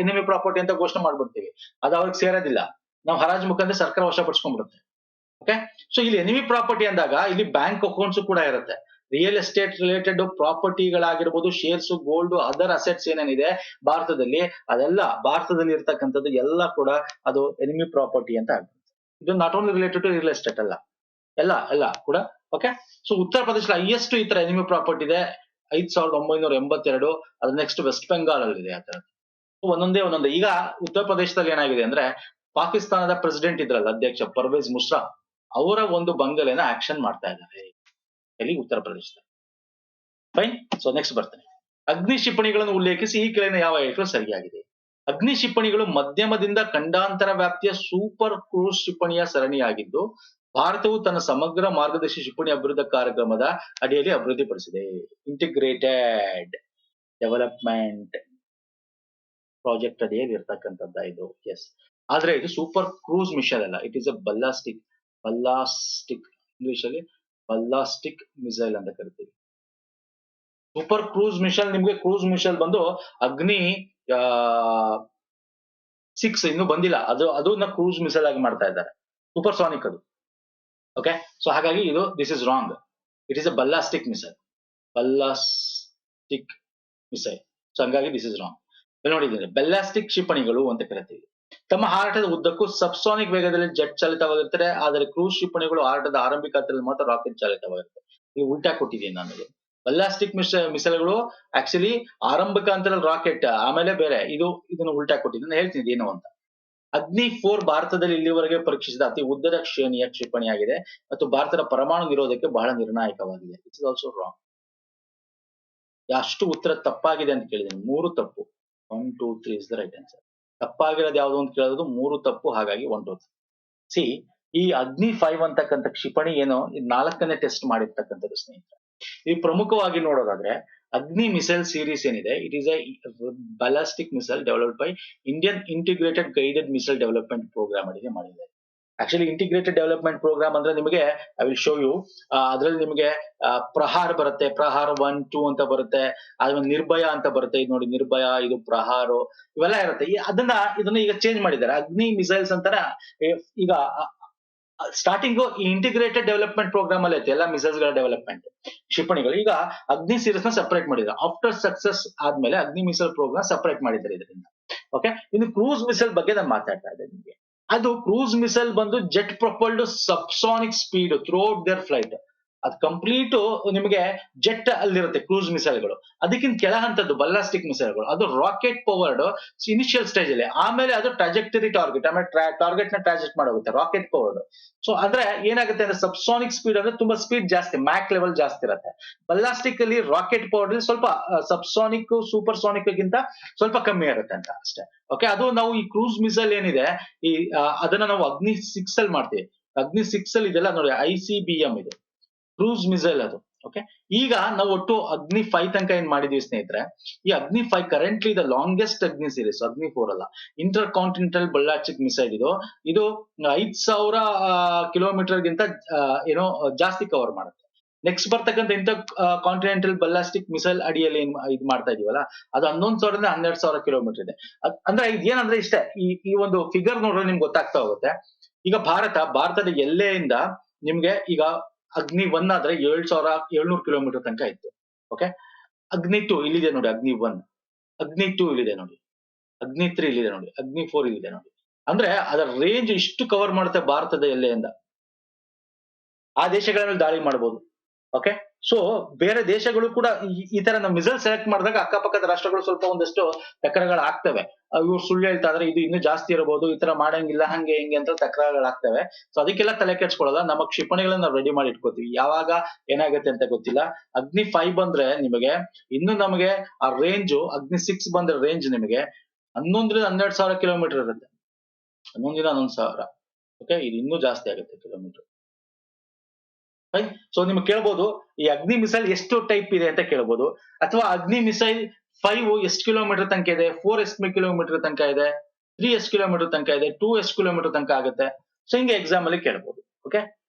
ಎನಿಮಿ ಪ್ರಾಪರ್ಟಿ ಅಂತ ಘೋಷಣೆ ಮಾಡ್ಬಿಡ್ತೀವಿ. ಅದು ಅವ್ರಿಗೆ ಸೇರೋದಿಲ್ಲ, ನಾವು ಹರಾಜು ಮುಖಾಂತರ ಸರ್ಕಾರ ವಶಪಡಿಸ್ಕೊಂಡ್ಬಿಡುತ್ತೆ. ಓಕೆ. ಸೊ ಇಲ್ಲಿ ಎನಿಮಿ ಪ್ರಾಪರ್ಟಿ ಅಂದಾಗ ಇಲ್ಲಿ ಬ್ಯಾಂಕ್ ಅಕೌಂಟ್ಸ್ ಕೂಡ ಇರುತ್ತೆ. ರಿಯಲ್ ಎಸ್ಟೇಟ್ ರಿಲೇಟೆಡ್ ಪ್ರಾಪರ್ಟಿಗಳಾಗಿರ್ಬೋದು, ಶೇರ್ಸ್, ಗೋಲ್ಡ್, ಅದರ್ ಅಸೆಟ್ಸ್ ಏನೇನಿದೆ ಭಾರತದಲ್ಲಿ, ಅದೆಲ್ಲ ಭಾರತದಲ್ಲಿ ಇರ್ತಕ್ಕಂಥದ್ದು ಎಲ್ಲ ಕೂಡ ಅದು ಎನಿಮಿ ಪ್ರಾಪರ್ಟಿ ಅಂತ ಆಗ್ತದೆ. ಇದು not only related to real estate ಅಲ್ಲ, ಎಲ್ಲ ಕೂಡ. ಓಕೆ. ಸೊ ಉತ್ತರ ಪ್ರದೇಶದಲ್ಲಿ ಹೈಯೆಸ್ಟ್ ಈ ತರ ಎನಿಮಿ ಪ್ರಾಪರ್ಟಿ ಇದೆ, 5982. ಅದು ನೆಕ್ಸ್ಟ್ ವೆಸ್ಟ್ ಬೆಂಗಾಲ್ ಅಲ್ಲಿ ಇದೆ ಆ ತರ. ಒಂದೊಂದೇ. ಈಗ ಉತ್ತರ ಪ್ರದೇಶದಲ್ಲಿ ಏನಾಗಿದೆ ಅಂದ್ರೆ, ಪಾಕಿಸ್ತಾನದ ಪ್ರೆಸಿಡೆಂಟ್ ಇದ್ರಲ್ಲ ಅಧ್ಯಕ್ಷ ಪರ್ವೇಜ್ ಮುಷರಫ್, ಅವರ ಒಂದು ಬಂಗಲೆನ ಆಕ್ಷನ್ ಮಾಡ್ತಾ ಇದ್ದಾರೆ ಎಲ್ಲಿ? ಉತ್ತರ ಪ್ರದೇಶದಲ್ಲಿ. ಫೈನ್. ಸೊ ನೆಕ್ಸ್ಟ್ ಬರ್ತೇನೆ. ಅಗ್ನಿ ಕ್ಷಿಪಣಿಗಳನ್ನು ಉಲ್ಲೇಖಿಸಿ ಈ ಕೆಳಗಿನ ಯಾವ ಹೇಳಿಕೆ ಸರಿಯಾಗಿದೆ? ಅಗ್ನಿ ಕ್ಷಿಪಣಿಗಳು ಮಧ್ಯಮದಿಂದ ಖಂಡಾಂತರ ವ್ಯಾಪ್ತಿಯ ಸೂಪರ್ ಕ್ರೂಸ್ ಕ್ಷಿಪಣಿಯ ಸರಣಿಯಾಗಿದ್ದು, ಭಾರತವು ತನ್ನ ಸಮಗ್ರ ಮಾರ್ಗದರ್ಶಿ ಕ್ಷಿಪಣಿ ಅಭಿವೃದ್ಧಿ ಕಾರ್ಯಕ್ರಮದ ಅಡಿಯಲ್ಲಿ ಅಭಿವೃದ್ಧಿಪಡಿಸಿದೆ. ಇಂಟಿಗ್ರೇಟೆಡ್ ಡೆವಲಪ್ಮೆಂಟ್ ಪ್ರಾಜೆಕ್ಟ್ ಅಡಿಯಲ್ಲಿ ಇರ್ತಕ್ಕಂಥದ್ದ ಇದು. ಎಸ್. ಆದ್ರೆ ಇದು ಸೂಪರ್ ಕ್ರೂಸ್ ಮಿಸೈಲ್ ಅಲ್ಲ, ಇಟ್ ಇಸ್ ಅ ಬಲ್ಲಾಸ್ಟಿಕ್ ಇಂಗ್ಲಿಷ್ ಅಲ್ಲಿ ಬಲ್ಲಾಸ್ಟಿಕ್ ಮಿಸೈಲ್ ಅಂತ ಕರಿತೀವಿ. ಸೂಪರ್ ಕ್ರೂಸ್ ಮಿಸೈಲ್, ನಿಮ್ಗೆ ಕ್ರೂಸ್ ಮಿಸೈಲ್ ಬಂದು ಅಗ್ನಿ 6 ಇನ್ನು ಬಂದಿಲ್ಲ, ಅದನ್ನ ಕ್ರೂಸ್ ಮಿಸೈಲ್ ಆಗಿ ಮಾಡ್ತಾ ಇದ್ದಾರೆ. ಸೂಪರ್ ಸಾನಿಕ್ ಅದು. ಓಕೆ. ಸೊ ಹಾಗಾಗಿ ಇದು this is wrong. It is a ballistic missile. So ಹಂಗಾಗಿ ದಿಸ್ ಇಸ್ ರಾಂಗ್. ನೋಡಿದ್ದೀನಿ, ಬೆಲ್ಲಾಸ್ಟಿಕ್ ಕ್ಷಿಪಣಿಗಳು ಅಂತ ಕರಿತೀವಿ. ತಮ್ಮ ಹಾರಾಟದ ಉದ್ದಕ್ಕೂ ಸಬ್ಸಾನಿಕ್ ವೇಗದಲ್ಲಿ ಜೆಟ್ ಚಾಲಿತವಾಗಿರ್ತಾರೆ, ಆದರೆ ಕ್ರೂಸ್ ಕ್ಷಿಪಣಿಗಳು ಹಾರಾಟದ ಆರಂಭಿಕ ಹಂತದಲ್ಲಿ ಮಾತ್ರ ರಾಕೆಟ್ ಚಾಲಿತವಾಗಿರುತ್ತೆ. ಇದು ಉಲ್ಟಾ ಕೊಟ್ಟಿದ್ದೀನಿ ನನಗೆ. ಬಲ್ಲಾಸ್ಟಿಕ್ ಮಿಸೈಲ್ಗಳು ಆಕ್ಚುಲಿ ಆರಂಭಿಕ ಹಂತದಲ್ಲಿ ರಾಕೆಟ್, ಆಮೇಲೆ ಬೇರೆ. ಇದನ್ನು ಉಲ್ಟಾ ಕೊಟ್ಟಿದ್ದೀನಿ, ಹೇಳ್ತೀನಿ ಏನು ಅಂತ. ಅಗ್ನಿ 4 ಭಾರತದಲ್ಲಿ ಇಲ್ಲಿವರೆಗೆ ಪರೀಕ್ಷಿಸಿದ ಅತಿ ಉದ್ದದ ಶ್ರೇಣಿಯ ಕ್ಷಿಪಣಿಯಾಗಿದೆ ಮತ್ತು ಭಾರತದ ಪರಮಾಣು ನಿರೋಧಕ್ಕೆ ಬಹಳ ನಿರ್ಣಾಯಕವಾಗಿದೆ. It's also wrong. ಎಷ್ಟು ಉತ್ತರ ತಪ್ಪಾಗಿದೆ ಅಂತ ಕೇಳಿದ್ದೀನಿ? 3 ತಪ್ಪು. 1, 2, 3 ಇಸ್ ದ ರೈಟ್ ಆನ್ಸರ್. ತಪ್ಪಾಗಿರೋದು ಯಾವ್ದು ಅಂತ ಕೇಳೋದು 3 ತಪ್ಪು, ಹಾಗಾಗಿ 1, 2, 3. ಸಿ, ಈ ಅಗ್ನಿ 5 ಅಂತಕ್ಕಂಥ ಕ್ಷಿಪಣಿ ಏನೋ, ಇದು 4ನೇ ಟೆಸ್ಟ್ ಮಾಡಿರ್ತಕ್ಕಂಥದ್ದು ಸ್ನೇಹಿತರೆ. ಈ ಪ್ರಮುಖವಾಗಿ ನೋಡೋದಾದ್ರೆ ಅಗ್ನಿ ಮಿಸೈಲ್ ಸೀರೀಸ್ ಏನಿದೆ, it is a ballistic missile developed by Indian integrated guided missile development programme ಅಡಿಗೆ ಮಾಡಿದೆ. ಆಕ್ಚುಲಿ ಇಂಟಿಗ್ರೇಟೆಡ್ ಡೆವಲಪ್ಮೆಂಟ್ ಪ್ರೋಗ್ರಾಮ್ ಅಂದ್ರೆ ನಿಮಗೆ ಐ ವಿಲ್ ಶೋ ಯು. ಅದ್ರಲ್ಲಿ ನಿಮಗೆ ಪ್ರಹಾರ್ ಬರುತ್ತೆ, ಪ್ರಹಾರ್ 1, 2 ಅಂತ ಬರುತ್ತೆ. ಆದ್ಮೇಲೆ ನಿರ್ಭಯ ಅಂತ ಬರುತ್ತೆ. ಇದು ನೋಡಿ, ನಿರ್ಭಯ, ಇದು ಪ್ರಹಾರ, ಇವೆಲ್ಲ ಇರುತ್ತೆ. ಇದನ್ನ ಈಗ ಚೇಂಜ್ ಮಾಡಿದ್ದಾರೆ, ಅಗ್ನಿ ಮಿಸೈಲ್ಸ್ ಅಂತಾನೆ. ಈಗ ಸ್ಟಾರ್ಟಿಂಗು ಈ ಇಂಟಿಗ್ರೇಟೆಡ್ ಡೆವಲಪ್ಮೆಂಟ್ ಪ್ರೋಗ್ರಾಮ್ ಅಲ್ಲಿ ಐತೆ ಎಲ್ಲ ಮಿಸೈಲ್ಸ್ ಗಳ ಡೆವಲಪ್ಮೆಂಟ್ ಕ್ಷಿಪಣಿಗಳು. ಈಗ ಅಗ್ನಿ ಸೀರೀಸ್ ನ ಸಪರೇಟ್ ಮಾಡಿದ್ದಾರೆ. ಆಫ್ಟರ್ ಸಕ್ಸಸ್ ಆದ್ಮೇಲೆ ಅಗ್ನಿ ಮಿಸೈಲ್ ಪ್ರೋಗ್ರಾಮ್ ಸಪರೇಟ್ ಮಾಡಿದ್ದಾರೆ ಇದರಿಂದ. ಓಕೆ. ಇನ್ನು ಕ್ರೂಸ್ ಮಿಸೈಲ್ ಬಗ್ಗೆ ನಾನು ಮಾತಾಡ್ತಾ ಇದ್ದೆ ನಿಮಗೆ. ಅದು ಕ್ರೂಸ್ ಮಿಸೈಲ್ ಬಂದು jet propelled subsonic speed throughout their flight. ಅದು ಕಂಪ್ಲೀಟ್ ನಿಮಗೆ ಜೆಟ್ ಅಲ್ಲಿರುತ್ತೆ ಕ್ರೂಸ್ ಮಿಸೈಲ್ಗಳು. ಅದಕ್ಕಿಂತ ಕೆಳ ಹಂತದ್ದು ಬಲ್ಲಾಸ್ಟಿಕ್ ಮಿಸೈಲ್ಗಳು, ಅದು ರಾಕೆಟ್ ಪವರ್ಡ್ ಇನಿಷಿಯಲ್ ಸ್ಟೇಜ್ ಅಲ್ಲಿ. ಆಮೇಲೆ ಅದು ಟ್ರಾಜೆಕ್ಟರಿ ಟಾರ್ಗೆಟ್, ಆಮೇಲೆ ಟಾರ್ಗೆಟ್ ನ ಟ್ರಾಜೆಕ್ಟ್ ಮಾಡೋಗುತ್ತೆ ರಾಕೆಟ್ ಪವರ್ಡ್. ಸೊ ಅಂದ್ರೆ ಏನಾಗುತ್ತೆ ಅಂದ್ರೆ ಸಬ್ಸಾನಿಕ್ ಸ್ಪೀಡ್ ಅಂದ್ರೆ ತುಂಬಾ ಸ್ಪೀಡ್ ಜಾಸ್ತಿ, ಮ್ಯಾಕ್ ಲೆವೆಲ್ ಜಾಸ್ತಿ ಇರುತ್ತೆ. ಬಲ್ಲಾಸ್ಟಿಕ್ ಅಲ್ಲಿ ರಾಕೆಟ್ ಪವರ್ಡ್ ಸ್ವಲ್ಪ ಸಬ್ಸಾನಿಕ್ ಸೂಪರ್ ಸಾನಿಕ್ ಗಿಂತ ಸ್ವಲ್ಪ ಕಮ್ಮಿ ಇರುತ್ತೆ ಅಂತ ಅಷ್ಟೇ. ಓಕೆ. ಅದು ನಾವು ಈ ಕ್ರೂಸ್ ಮಿಸೈಲ್ ಏನಿದೆ, ಅದನ್ನ ನಾವು ಅಗ್ನಿ 6 ಅಲ್ಲಿ ಮಾಡ್ತೀವಿ. ಅಗ್ನಿ 6 ಅಲ್ಲಿ ಇದೆಲ್ಲ ನೋಡಿ, ICBM ಇದೆ ಕ್ರೂಸ್ ಮಿಸೈಲ್ ಅದು. ಓಕೆ. ಈಗ ನಾವು ಒಟ್ಟು ಅಗ್ನಿ 5 ತನಕ ಏನ್ ಮಾಡಿದೀವಿ ಸ್ನೇಹಿತರೆ. ಈ ಅಗ್ನಿ 5 ಕರೆಂಟ್ಲಿ ದ ಲಾಂಗೆಸ್ಟ್ ಅಗ್ನಿ ಸೀರೀಸ್, ಅಗ್ನಿ 4 ಅಲ್ಲ, ಇಂಟರ್ ಕಾಂಟಿನೆಂಟಲ್ ಬಲ್ಲಾಸ್ಟಿಕ್ ಮಿಸೈಲ್. ಇದು 5000 ಕಿಲೋಮೀಟರ್ ಗಿಂತ ಏನೋ ಜಾಸ್ತಿ ಕವರ್ ಮಾಡುತ್ತೆ. ನೆಕ್ಸ್ಟ್ ಬರ್ತಕ್ಕಂಥ ಇಂಥ ಕಾಂಟಿನೆಂಟಲ್ ಬಲ್ಲಾಸ್ಟಿಕ್ ಮಿಸೈಲ್ ಅಡಿಯಲ್ಲಿ ಇದು ಮಾಡ್ತಾ ಇದೀವಲ್ಲ, ಅದು 11,000 12,000 ಕಿಲೋಮೀಟರ್ ಇದೆ. ಅಂದ್ರೆ ಇದೇನಂದ್ರೆ ಇಷ್ಟೇ, ಈ ಒಂದು ಫಿಗರ್ ನೋಡಿದ್ರೆ ನಿಮ್ಗೆ ಗೊತ್ತಾಗ್ತಾ ಹೋಗುತ್ತೆ. ಈಗ ಭಾರತದ ಎಲ್ಲೆಯಿಂದ ನಿಮ್ಗೆ ಈಗ ಅಗ್ನಿ 1 ಆದ್ರೆ 7,700 ಕಿಲೋಮೀಟರ್ ತನಕ ಇತ್ತು. ಓಕೆ, ಅಗ್ನಿ 2 ಇಲ್ಲಿದೆ ನೋಡಿ, ಅಗ್ನಿ 1, ಅಗ್ನಿ 2 ಇಲ್ಲಿದೆ ನೋಡಿ, ಅಗ್ನಿ 3 ಇಲ್ಲಿದೆ ನೋಡಿ, ಅಗ್ನಿ 4 ಇಲ್ಲಿದೆ ನೋಡಿ. ಅಂದ್ರೆ ಅದರ ರೇಂಜ್ ಇಷ್ಟು ಕವರ್ ಮಾಡುತ್ತೆ ಭಾರತದ ಎಲ್ಲೆಯಿಂದ. ಆ ದೇಶಗಳ ಮೇಲೆ ದಾಳಿ ಮಾಡಬಹುದು. ಓಕೆ, ಸೊ ಬೇರೆ ದೇಶಗಳು ಕೂಡ ಈ ತರ ನಾವು ಮಿಸೈಲ್ ಸೆಲೆಕ್ಟ್ ಮಾಡಿದಾಗ ಅಕ್ಕಪಕ್ಕದ ರಾಷ್ಟ್ರಗಳು ಸ್ವಲ್ಪ ಒಂದಷ್ಟು ತಕರಾರುಗಳಾಗ್ತವೆ. ಇವ್ರು ಸುಳ್ಳು ಹೇಳ್ತಾ ಇದ್ರೆ, ಇದು ಇನ್ನೂ ಜಾಸ್ತಿ ಇರಬಹುದು, ಈ ತರ ಮಾಡಂಗಿಲ್ಲ, ಹಂಗೆ ಹಿಂಗೆ ಅಂತ ತಕರಾರುಗಳಾಗ್ತವೆ. ಸೊ ಅದಕ್ಕೆಲ್ಲ ತಲೆ ಕೆಡ್ಸ್ಕೊಳ್ಳಲ್ಲ, ನಮ್ಮ ಕ್ಷಿಪಣಿಗಳನ್ನ ನಾವು ರೆಡಿ ಮಾಡಿ ಇಟ್ಕೋತೀವಿ, ಯಾವಾಗ ಏನಾಗುತ್ತೆ ಅಂತ ಗೊತ್ತಿಲ್ಲ. ಅಗ್ನಿ 5 ಬಂದ್ರೆ ನಿಮಗೆ ಇನ್ನು ನಮಗೆ ಆ ರೇಂಜ್, ಅಗ್ನಿ 6 ಬಂದ್ರೆ ರೇಂಜ್ ನಿಮಗೆ 11,000-12,000 ಕಿಲೋಮೀಟರ್ ಇರುತ್ತೆ. 11,000. ಓಕೆ, ಇದು ಇನ್ನೂ ಜಾಸ್ತಿ ಆಗುತ್ತೆ ಕಿಲೋಮೀಟರ್. ಸೊ ನಿಮ್ಗೆ ಕೇಳ್ಬೋದು, ಈ ಅಗ್ನಿ ಮಿಸೈಲ್ ಎಷ್ಟು ಟೈಪ್ ಇದೆ ಅಂತ ಕೇಳ್ಬೋದು. ಅಥವಾ ಅಗ್ನಿ ಮಿಸೈಲ್ 5 ಎಷ್ಟು ಕಿಲೋಮೀಟರ್ ತನಕ ಇದೆ, 4 ಎಷ್ಟು ಕಿಲೋಮೀಟರ್ ತನಕ ಇದೆ, 3 ಎಷ್ಟು ಕಿಲೋಮೀಟರ್ ತನಕ ಇದೆ, 2 ಎಷ್ಟು ಕಿಲೋಮೀಟರ್ ತನಕ ಆಗುತ್ತೆ. ಸೊ ಹಿಂಗೆ ಎಕ್ಸಾಮ್ ಅಲ್ಲಿ ಕೇಳ್ಬೋದು. ಓಕೆ,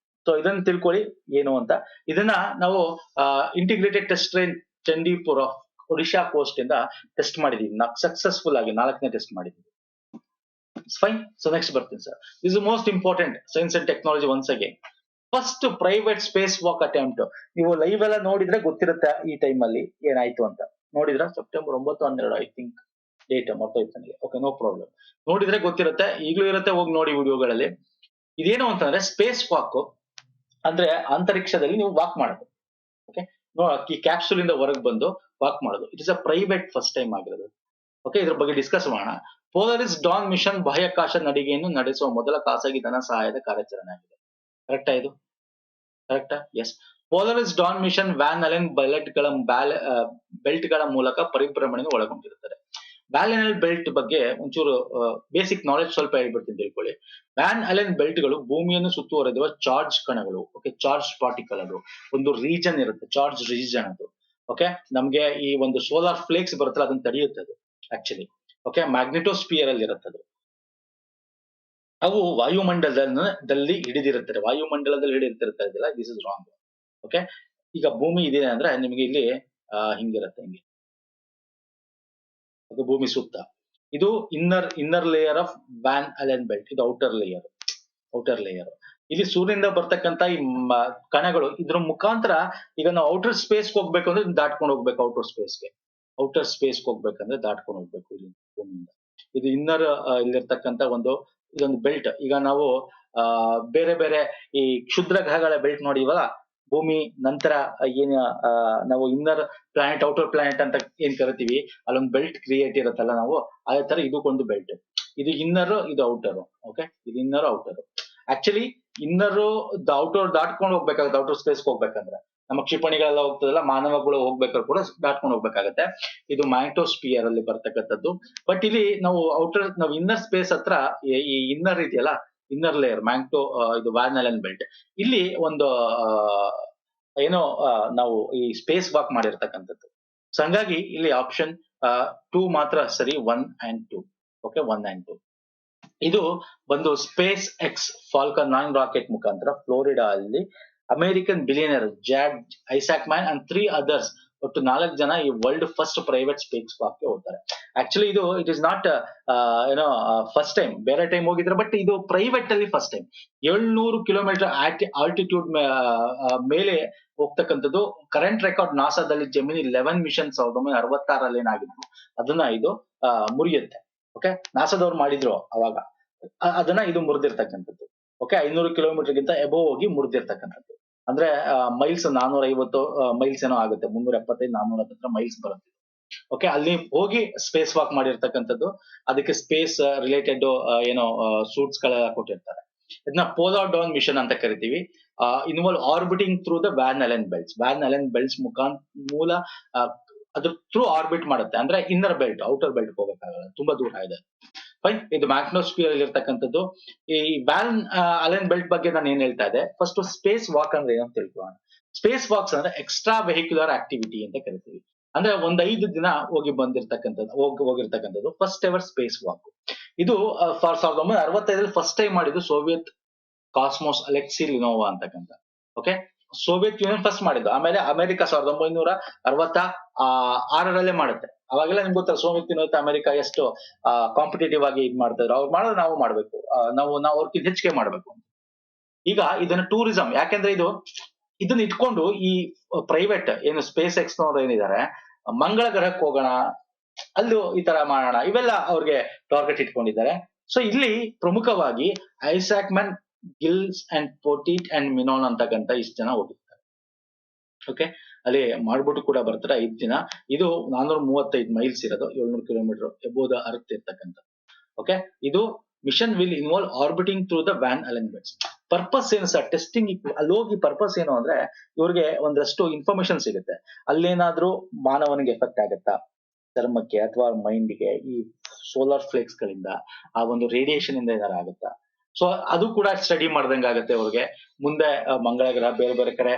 ಸೊ ಇದನ್ನ ತಿಳ್ಕೊಳ್ಳಿ ಏನು ಅಂತ. ಇದನ್ನ ನಾವು integrated test range Chandipur Odisha coast ಇಂದ ಟೆಸ್ಟ್ ಮಾಡಿದೀವಿ. ಸಕ್ಸಸ್ಫುಲ್ ಆಗಿ 4ನೇ ಟೆಸ್ಟ್ ಮಾಡಿದೀವಿ. ಫೈನ್. ಸೊ ನೆಕ್ಸ್ಟ್ ಬರ್ತೀನಿ sir. This is most important science and technology once again. First private space walk attempt. ನೀವು ಲೈವ್ ಎಲ್ಲ ನೋಡಿದ್ರೆ ಗೊತ್ತಿರುತ್ತೆ ಈ ಟೈಮ್ ಅಲ್ಲಿ ಏನಾಯ್ತು ಅಂತ. ನೋಡಿದ್ರ ಸೆಪ್ಟೆಂಬರ್ 9, 12 ಐ ಥಿಂಕ್ ಡೇಟ್ ಮರ್ತೋಯ್ತು ನನಗೆ. Okay, no problem. ನೋಡಿದ್ರೆ ಗೊತ್ತಿರುತ್ತೆ, ಈಗಲೂ ಇರುತ್ತೆ, ಹೋಗಿ ನೋಡಿ ವಿಡಿಯೋಗಳಲ್ಲಿ. ಇದೇನು ಅಂತಂದ್ರೆ ಸ್ಪೇಸ್ ವಾಕ್ ಅಂದ್ರೆ ಅಂತರಿಕ್ಷದಲ್ಲಿ ನೀವು ವಾಕ್ ಮಾಡೋದು. ಓಕೆ, ಈ ಕ್ಯಾಪ್ಸೂಲ್ ಇಂದ ಹೊರಗೆ ಬಂದು ವಾಕ್ ಮಾಡೋದು. It is a private first time ಆಗಿರೋದು. ಓಕೆ, ಇದ್ರ ಬಗ್ಗೆ ಡಿಸ್ಕಸ್ ಮಾಡೋಣ. ಪೋಲಾರಿಸ್ ಡಾನ್ ಮಿಷನ್ ಬಾಹ್ಯಾಕಾಶ ನಡಿಗೆಯನ್ನು ನಡೆಸುವ ಮೊದಲ ಖಾಸಗಿ ಧನ ಸಹಾಯದ ಕಾರ್ಯಾಚರಣೆ ಆಗಿದೆ. ಕರೆಕ್ಟಾ ಇದು? ಕರೆಕ್ಟಾ? Yes. Polaris Dawn mission Van Allen belt ಗಳ ಮೂಲಕ ಪರಿಭ್ರಮಣೆ ಒಳಗೊಂಡಿರುತ್ತದೆ. ವ್ಯಾನ್ ಅಲೆನ್ ಬೆಲ್ಟ್ ಬಗ್ಗೆ ಒಂಚೂರು ಬೇಸಿಕ್ ನಾಲೆಜ್ ಸ್ವಲ್ಪ ಹೇಳ್ಬಿಡ್ತೀನಿ, ತಿಳ್ಕೊಳ್ಳಿ. ವ್ಯಾನ್ ಅಲೆನ್ ಬೆಲ್ಟ್ ಗಳು ಭೂಮಿಯನ್ನು ಸುತ್ತುವರೆದಿರುವ ಚಾರ್ಜ್ ಕಣಗಳು. ಓಕೆ, ಚಾರ್ಜ್ ಪಾರ್ಟಿಕಲ್, ಅದು ಒಂದು ರೀಜನ್ ಇರುತ್ತೆ, ಚಾರ್ಜ್ ರೀಜನ್ ಅದು. ಓಕೆ, ನಮ್ಗೆ ಈ ಒಂದು ಸೋಲಾರ್ ಫ್ಲೇಕ್ಸ್ ಬರುತ್ತಲ್ಲ, ಅದನ್ನ ತಡೆಯುತ್ತೆ ಅದು ಆಕ್ಚುಲಿ. ಓಕೆ, ಮ್ಯಾಗ್ನೆಟೋಸ್ಪಿಯರ್ ಅಲ್ಲಿ ಇರುತ್ತದೆ. ಅವು ವಾಯುಮಂಡಲದಲ್ಲಿ ಹಿಡಿದಿರುತ್ತದೆ, ವಾಯುಮಂಡಲದಲ್ಲಿ ಹಿಡಿದಿರ್ತಿಲ್ಲ. This is wrong. ಓಕೆ, ಈಗ ಭೂಮಿ ಇದೆ ಅಂದ್ರೆ ನಿಮಗೆ ಇಲ್ಲಿ ಹಿಂಗಿರುತ್ತೆ, ಹಿಂಗೆ ಅದು ಭೂಮಿ ಸುತ್ತ. ಇದು inner layer of van Allen belt. ಇದು ಔಟರ್ ಲೇಯರ್. ಇಲ್ಲಿ ಸೂರ್ಯನಿಂದ ಬರ್ತಕ್ಕಂತ ಈ ಕಣಗಳು, ಇದ್ರ ಮುಖಾಂತರ ಈಗ ನಾವು ಔಟರ್ ಸ್ಪೇಸ್ ಹೋಗ್ಬೇಕು ಅಂದ್ರೆ ದಾಟ್ಕೊಂಡು ಹೋಗ್ಬೇಕು. ಔಟರ್ ಸ್ಪೇಸ್ ಹೋಗ್ಬೇಕಂದ್ರೆ ದಾಟ್ಕೊಂಡು ಹೋಗ್ಬೇಕು ಇಲ್ಲಿ ಭೂಮಿಯಿಂದ. ಇದು ಇನ್ನರ್ ಇಲ್ಲಿರ್ತಕ್ಕಂತ ಇದೊಂದು ಬೆಲ್ಟ್. ಈಗ ನಾವು ಬೇರೆ ಬೇರೆ ಈ ಕ್ಷುದ್ರ ಗ್ರಹಗಳ ಬೆಲ್ಟ್ ನೋಡಿವಲ್ಲ, ಭೂಮಿ ನಂತರ ಏನ್ ನಾವು ಇನ್ನರ್ ಪ್ಲಾನೆಟ್, ಔಟರ್ ಪ್ಲಾನೆಟ್ ಅಂತ ಏನ್ ಕರಿತೀವಿ, ಅಲ್ಲೊಂದು ಬೆಲ್ಟ್ ಕ್ರಿಯೇಟ್ ಇರುತ್ತಲ್ಲ ನಾವು, ಅದೇ ತರ ಇದಕ್ಕೊಂದು ಬೆಲ್ಟ್. ಇದು ಇನ್ನರ್, ಇದು ಔಟರ್. ಓಕೆ, ಇದು inner, outer. Actually inner outer ದಾಟ್ಕೊಂಡು ಹೋಗ್ಬೇಕಾಗುತ್ತೆ. ಔಟರ್ ಸ್ಪೇಸ್ ಹೋಗ್ಬೇಕಂದ್ರೆ ನಮ್ಮ ಕ್ಷಿಪಣಿಗಳೆಲ್ಲ ಹೋಗ್ತದಲ್ಲ, ಮಾನವಗಳು ಹೋಗ್ಬೇಕಾದ್ರೆ ಕೂಡ ದಾಟ್ಕೊಂಡು ಹೋಗ್ಬೇಕಾಗತ್ತೆ. ಇದು ಮ್ಯಾಗ್ನೆಟೋಸ್ಪಿಯರ್ ಅಲ್ಲಿ ಬರ್ತಕ್ಕಂಥದ್ದು. ಬಟ್ ಇಲ್ಲಿ ನಾವು ಇನ್ನರ್ ಸ್ಪೇಸ್ ಹತ್ರ ಈ ಇನ್ನರ್ ಇದೆಯಲ್ಲ, ಇನ್ನರ್ ಲೇಯರ್ ಇದು ವ್ಯಾನ್ ಅಲೆನ್ ಬೆಲ್ಟ್, ಇಲ್ಲಿ ಒಂದು ಏನೋ ನಾವು ಈ ಸ್ಪೇಸ್ ವಾಕ್ ಮಾಡಿರ್ತಕ್ಕಂಥದ್ದು. ಸೊ ಹಂಗಾಗಿ ಇಲ್ಲಿ ಆಪ್ಷನ್ 2 ಮಾತ್ರ ಸರಿ, 1 and 2. Okay, 1 and 2. ಇದು ಒಂದು ಸ್ಪೇಸ್ ಎಕ್ಸ್ ಫಾಲ್ಕನ್ 9 ರಾಕೆಟ್ ಮುಖಾಂತರ ಫ್ಲೋರಿಡಾ ಅಲ್ಲಿ ಅಮೆರಿಕನ್ ಬಿಲಿಯನರ್ ಜಾಡ್ ಐಸಾಕ್ಮ್ಯಾನ್ ಅಂಡ್ 3 others, ಒಟ್ಟು 4 ಜನ ಈ world first private space walk ಗೆ ಹೋಗ್ತಾರೆ. Actually it is not first time, ಬೇರೆ ಟೈಮ್ ಹೋಗಿದ್ರೆ, ಬಟ್ ಇದು ಪ್ರೈವೇಟ್ ಅಲ್ಲಿ ಫಸ್ಟ್ ಟೈಮ್. 700 ಕಿಲೋಮೀಟರ್ ಆಲ್ಟಿಟ್ಯೂಡ್ ಮೇಲೆ ಹೋಗ್ತಕ್ಕಂಥದ್ದು. ಕರೆಂಟ್ ರೆಕಾರ್ಡ್ ನಾಸಾದಲ್ಲಿ ಜೆಮಿನಿ 11 ಮಿಷನ್ 1966 ಏನಾಗಿತ್ತು, ಅದನ್ನ ಇದು ಮುರಿಯುತ್ತೆ. ಓಕೆ, ನಾಸಾದವ್ರು ಮಾಡಿದ್ರು ಅವಾಗ, ಅದನ್ನ ಇದು ಮುರಿದಿರ್ತಕ್ಕಂಥದ್ದು. ಓಕೆ, 500 ಕಿಲೋಮೀಟರ್ ಗಿಂತ ಎಬೋವ್ ಹೋಗಿ ಮುರಿದಿರ್ತಕ್ಕಂಥದ್ದು. ಅಂದ್ರೆ ಮೈಲ್ಸ್ 450 ಮೈಲ್ಸ್ ಏನೋ ಆಗುತ್ತೆ, 375 400 ಹತ್ರ ಮೈಲ್ಸ್ ಬರುತ್ತೆ. ಓಕೆ, ಅಲ್ಲಿ ಹೋಗಿ ಸ್ಪೇಸ್ ವಾಕ್ ಮಾಡಿರ್ತಕ್ಕಂಥದ್ದು. ಅದಕ್ಕೆ ಸ್ಪೇಸ್ ರಿಲೇಟೆಡ್ ಏನೋ ಸೂಟ್ಸ್ ಗಳೆಲ್ಲ ಕೊಟ್ಟಿರ್ತಾರೆ. ಇದನ್ನ ಪೋಲಾರ್ ಡಾನ್ ಮಿಷನ್ ಅಂತ ಕರಿತೀವಿ. Involve orbiting through the Van Allen belts ಮೂಲ ಅದ್ರ ಥ್ರೂ ಆರ್ಬಿಟ್ ಮಾಡುತ್ತೆ. ಅಂದ್ರೆ ಇನ್ನರ್ ಬೆಲ್ಟ್, ಔಟರ್ ಬೆಲ್ಟ್ ಹೋಗಕ್ಕಾಗಲ್ಲ, ತುಂಬಾ ದೂರ ಇದೆ. ಫೈನ್. ಇದು ಮ್ಯಾಗ್ನೆಟೋಸ್ಪಿಯರ್ ಅಲ್ಲಿ ಇರ್ತಕ್ಕಂಥದ್ದು. ಈ ವ್ಯಾನ್ ಅಲೆನ್ ಬೆಲ್ಟ್ ಬಗ್ಗೆ ನಾನು ಏನ್ ಹೇಳ್ತಾ ಇದ್ದೆ, ಫಸ್ಟ್ ಸ್ಪೇಸ್ ವಾಕ್ ಅಂದ್ರೆ ಏನಂತ ತಿಳ್ಕೊಳ್ಳೋಣ. ಸ್ಪೇಸ್ ವಾಕ್ಸ್ ಅಂದ್ರೆ ಎಕ್ಸ್ಟ್ರಾ ವೆಹಿಕ್ಯುಲರ್ ಆಕ್ಟಿವಿಟಿ ಅಂತ ಕರಿತೀವಿ. ಅಂದ್ರೆ 5 ದಿನ ಹೋಗಿರ್ತಕ್ಕಂಥದ್ದು ಫಸ್ಟ್ ಎವರ್ ಸ್ಪೇಸ್ ವಾಕ್. ಇದು 1965 ಫಸ್ಟ್ ಟೈಮ್ ಮಾಡಿದ್ದು ಸೋವಿಯತ್ ಕಾಸ್ಮೋಸ್ ಅಲೆಕ್ಸಿ ಲಿನೋವಾ ಅಂತಕ್ಕಂಥ. ಓಕೆ, ಸೋವಿಯತ್ ಯೂನಿಯನ್ ಫಸ್ಟ್ ಮಾಡಿದ್ದು, ಆಮೇಲೆ ಅಮೆರಿಕ 1966 ಮಾಡುತ್ತೆ. ಅವಾಗೆಲ್ಲ ನಿಮ್ಗೆ ಗೊತ್ತಲ್ಲ ಸೋವಿಯತ್ ಯೂನಿಯನ್ ಮತ್ತು ಅಮೆರಿಕ ಎಷ್ಟು ಕಾಂಪಿಟೇಟಿವ್ ಆಗಿ ಇದ್ ಮಾಡ್ತಿದ್ರು. ಅವ್ರು ಮಾಡಿದ್ರೆ ನಾವು ಮಾಡ್ಬೇಕು, ನಾವು ಅವ್ರಕ್ಕಿಂತ ಹೆಚ್ಚಿಗೆ ಮಾಡ್ಬೇಕು. ಈಗ ಇದನ್ನ ಟೂರಿಸಂ, ಯಾಕೆಂದ್ರೆ ಇದನ್ನ ಇಟ್ಕೊಂಡು ಈ ಪ್ರೈವೇಟ್ ಏನು ಸ್ಪೇಸ್ ಎಕ್ಸ್ನವ್ರು ಏನಿದ್ದಾರೆ, ಮಂಗಳ ಗ್ರಹಕ್ಕೆ ಹೋಗೋಣ, ಅಲ್ಲೂ ಈ ತರ ಮಾಡೋಣ, ಇವೆಲ್ಲ ಅವ್ರಿಗೆ ಟಾರ್ಗೆಟ್ ಇಟ್ಕೊಂಡಿದ್ದಾರೆ. ಸೊ ಇಲ್ಲಿ ಪ್ರಮುಖವಾಗಿ Isaacman, Gillis and Poteet and Menon ಅಂತಕ್ಕಂಥ ಇಷ್ಟು ಜನ ಹೋಗಿರ್ತಾರೆ. ಓಕೆ, ಅಲ್ಲಿ ಮಾಡ್ಬಿಟ್ಟು ಕೂಡ ಬರ್ತಾರೆ 5 ದಿನ. ಇದು 435 ಮೈಲ್ಸ್ ಇರೋದು, 700 ಕಿಲೋಮೀಟರ್ ಎಬೋದ ಅರ್ತ್ ಇರ್ತಕ್ಕಂಥ. ಓಕೆ, ಇದು mission will involve orbiting through the Van Allen belts. Purpose ಏನು ಸರ್, ಟೆಸ್ಟಿಂಗ್. ಅಲ್ಲಿ ಹೋಗಿ ಪರ್ಪಸ್ ಏನು ಅಂದ್ರೆ ಇವ್ರಿಗೆ ಒಂದಷ್ಟು ಇನ್ಫಾರ್ಮೇಶನ್ ಸಿಗುತ್ತೆ. ಅಲ್ಲೇನಾದ್ರೂ ಮಾನವನಿಗೆ ಎಫೆಕ್ಟ್ ಆಗತ್ತಾ, ಚರ್ಮಕ್ಕೆ ಅಥವಾ ಮೈಂಡ್ಗೆ, ಈ ಸೋಲಾರ್ ಫ್ಲೇಕ್ಸ್ ಗಳಿಂದ, ಆ ಒಂದು ರೇಡಿಯೇಷನ್ ಇಂದ ಏನಾರ ಆಗುತ್ತಾ. ಸೊ ಅದು ಕೂಡ ಸ್ಟಡಿ ಮಾಡ್ದಂಗೆ ಆಗುತ್ತೆ ಅವ್ರಿಗೆ. ಮುಂದೆ ಮಂಗಳ ಗ್ರಹ, ಬೇರೆ ಬೇರೆ ಕಡೆ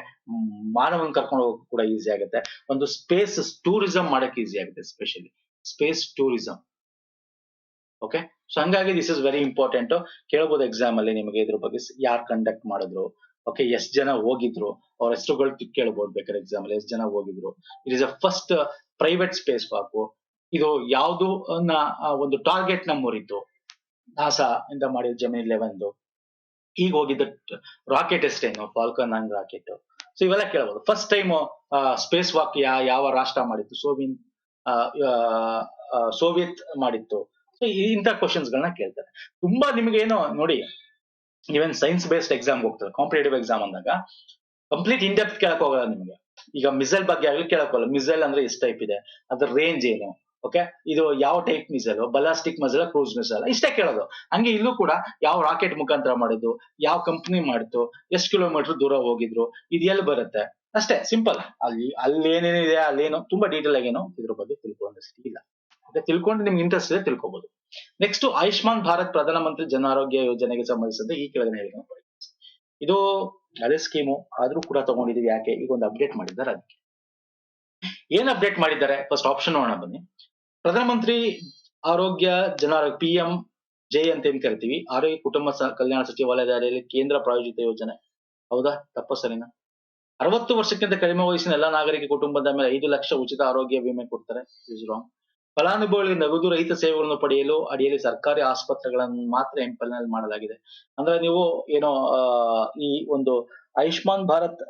ಮಾನವನ್ ಕರ್ಕೊಂಡು ಹೋಗಕ್ ಕೂಡ ಈಸಿ ಆಗುತ್ತೆ. ಒಂದು ಸ್ಪೇಸ್ ಟೂರಿಸಂ ಮಾಡಕ್ ಈಸಿ ಆಗುತ್ತೆ, specially space tourism. Okay, so ಹಂಗಾಗಿ ದಿಸ್ ಇಸ್ ವೆರಿ ಇಂಪಾರ್ಟೆಂಟ್. ಕೇಳಬಹುದು ಎಕ್ಸಾಮ್ ಅಲ್ಲಿ ನಿಮಗೆ ಇದ್ರ ಬಗ್ಗೆ, ಯಾರು ಕಂಡಕ್ಟ್ ಮಾಡಿದ್ರು, ಓಕೆ, ಎಷ್ಟು ಜನ ಹೋಗಿದ್ರು, ಅವ್ರ ಹೆಸರುಗಳು ಕೇಳಬಹುದು ಬೇಕಾದ್ರೆ ಎಕ್ಸಾಮ್ ಅಲ್ಲಿ, ಎಷ್ಟು ಜನ ಹೋಗಿದ್ರು. It is a first private space walk. ಇದು ಯಾವುದು ಒಂದು ಟಾರ್ಗೆಟ್ ನಮ್ಮೂರಿತ್ತು, ನಾಸಾ ಇಂದ ಮಾಡಿದ ಜಮೀನ್ 11. ಈಗ ಹೋಗಿದ್ದ ರಾಕೆಟ್ ಎಷ್ಟೇನು, ಫಾಲ್ಕನ್ 9 ರಾಕೆಟ್. ಸೊ ಇವೆಲ್ಲ ಕೇಳಬಹುದು. ಫಸ್ಟ್ ಟೈಮ್ ಸ್ಪೇಸ್ ವಾಕ್ ಯಾವ ರಾಷ್ಟ್ರ ಮಾಡಿತ್ತು, ಸೋವಿಯತ್ ಮಾಡಿತ್ತು. ಸೊ ಇಂಥ ಕ್ವಶನ್ಸ್ ಗಳನ್ನ ಕೇಳ್ತಾರೆ. ತುಂಬಾ ನಿಮ್ಗೆ ಏನೋ ನೋಡಿ, ನೀವೇನ್ ಸೈನ್ಸ್ ಬೇಸ್ಡ್ ಎಕ್ಸಾಮ್ ಹೋಗ್ತಾರೆ, ಕಾಂಪಿಟೇಟಿವ್ ಎಕ್ಸಾಮ್ ಅಂದಾಗ ಕಂಪ್ಲೀಟ್ ಇನ್ ಡೆಪ್ತ್ ಕೇಳಕ್ ಹೋಗಲ್ಲ ನಿಮ್ಗೆ. ಈಗ ಮಿಸೈಲ್ ಬಗ್ಗೆ ಆಗ್ಲಿ ಕೇಳಕ್ ಹೋಗಲ್ಲ. ಮಿಸೈಲ್ ಅಂದ್ರೆ ಎಷ್ಟು ಟೈಪ್ ಇದೆ, ಅದ್ರ ರೇಂಜ್ ಏನು, ಓಕೆ, ಇದು ಯಾವ type missile, ballistic missile, cruise missile, ಇಷ್ಟೇ ಕೇಳೋದು. ಹಂಗೆ ಇಲ್ಲೂ ಕೂಡ ಯಾವ ರಾಕೆಟ್ ಮುಖಾಂತರ ಮಾಡಿದ್ದು, ಯಾವ ಕಂಪ್ನಿ ಮಾಡಿತ್ತು, ಎಷ್ಟು ಕಿಲೋಮೀಟರ್ ದೂರ ಹೋಗಿದ್ರು, ಇದು ಎಲ್ಲಿ ಬರುತ್ತೆ, ಅಷ್ಟೇ ಸಿಂಪಲ್. ಅಲ್ಲಿ ಏನೇನಿದೆ, ಅಲ್ಲೇನು ತುಂಬಾ ಡೀಟೇಲ್ ಆಗೇನು ಇದ್ರ ಬಗ್ಗೆ ತಿಳ್ಕೊಂಡಷ್ಟು ಇಲ್ಲ. ತಿಳ್ಕೊಂಡು ನಿಮ್ಗೆ ಇಂಟ್ರೆಸ್ಟ್ ಇದೆ ತಿಳ್ಕೊಬಹುದು. ನೆಕ್ಸ್ಟ್, ಆಯುಷ್ಮಾನ್ ಭಾರತ್ ಪ್ರಧಾನ ಮಂತ್ರಿ ಜನ ಆರೋಗ್ಯ ಯೋಜನೆಗೆ ಸಂಬಂಧಿಸಿದಂತೆ ಈ ಕೆಳಗಿನ ಹೇಳಿಕೆಯನ್ನು ಪರಿಗಣಿಸಿ. ಇದು ಹಳೆ ಸ್ಕೀಮು ಆದ್ರೂ ಕೂಡ ತಗೊಂಡಿದೀವಿ. ಯಾಕೆ, ಈಗ ಒಂದು ಅಪ್ಡೇಟ್ ಮಾಡಿದ್ದಾರೆ. ಅದಕ್ಕೆ ಏನ್ ಅಪ್ಡೇಟ್ ಮಾಡಿದ್ದಾರೆ, ಫಸ್ಟ್ ಆಪ್ಷನ್ ನೋಡೋಣ ಬನ್ನಿ. ಪ್ರಧಾನ ಮಂತ್ರಿ ಆರೋಗ್ಯ ಜನ ಆರೋಗ್ಯ, PMJ ಅಂತ ಏನ್ ಕರಿತೀವಿ, ಆರೋಗ್ಯ ಕುಟುಂಬ ಕಲ್ಯಾಣ ಸಚಿವಾಲಯದ ಅಡಿಯಲ್ಲಿ ಕೇಂದ್ರ ಪ್ರಾಯೋಜಿತ ಯೋಜನೆ. ಹೌದಾ, ತಪ್ಪ ಸರಿನಾ? 60 ವರ್ಷಕ್ಕಿಂತ ಕಡಿಮೆ ವಯಸ್ಸಿನ ಎಲ್ಲಾ ನಾಗರಿಕ ಕುಟುಂಬದ ಮೇಲೆ 5 ಲಕ್ಷ ಉಚಿತ ಆರೋಗ್ಯ ವಿಮೆ ಕೊಡ್ತಾರೆ. ಫಲಾನುಭವಿಗಳಿಗೆ ನಗದು ರಹಿತ ಸೇವೆಗಳನ್ನು ಪಡೆಯಲು ಅಡಿಯಲ್ಲಿ ಸರ್ಕಾರಿ ಆಸ್ಪತ್ರೆಗಳನ್ನು ಮಾತ್ರ ಎಂಪನಲ್ ಮಾಡಲಾಗಿದೆ. ಅಂದ್ರೆ ನೀವು ಏನೋ ಈ ಒಂದು ಆಯುಷ್ಮಾನ್ ಭಾರತ್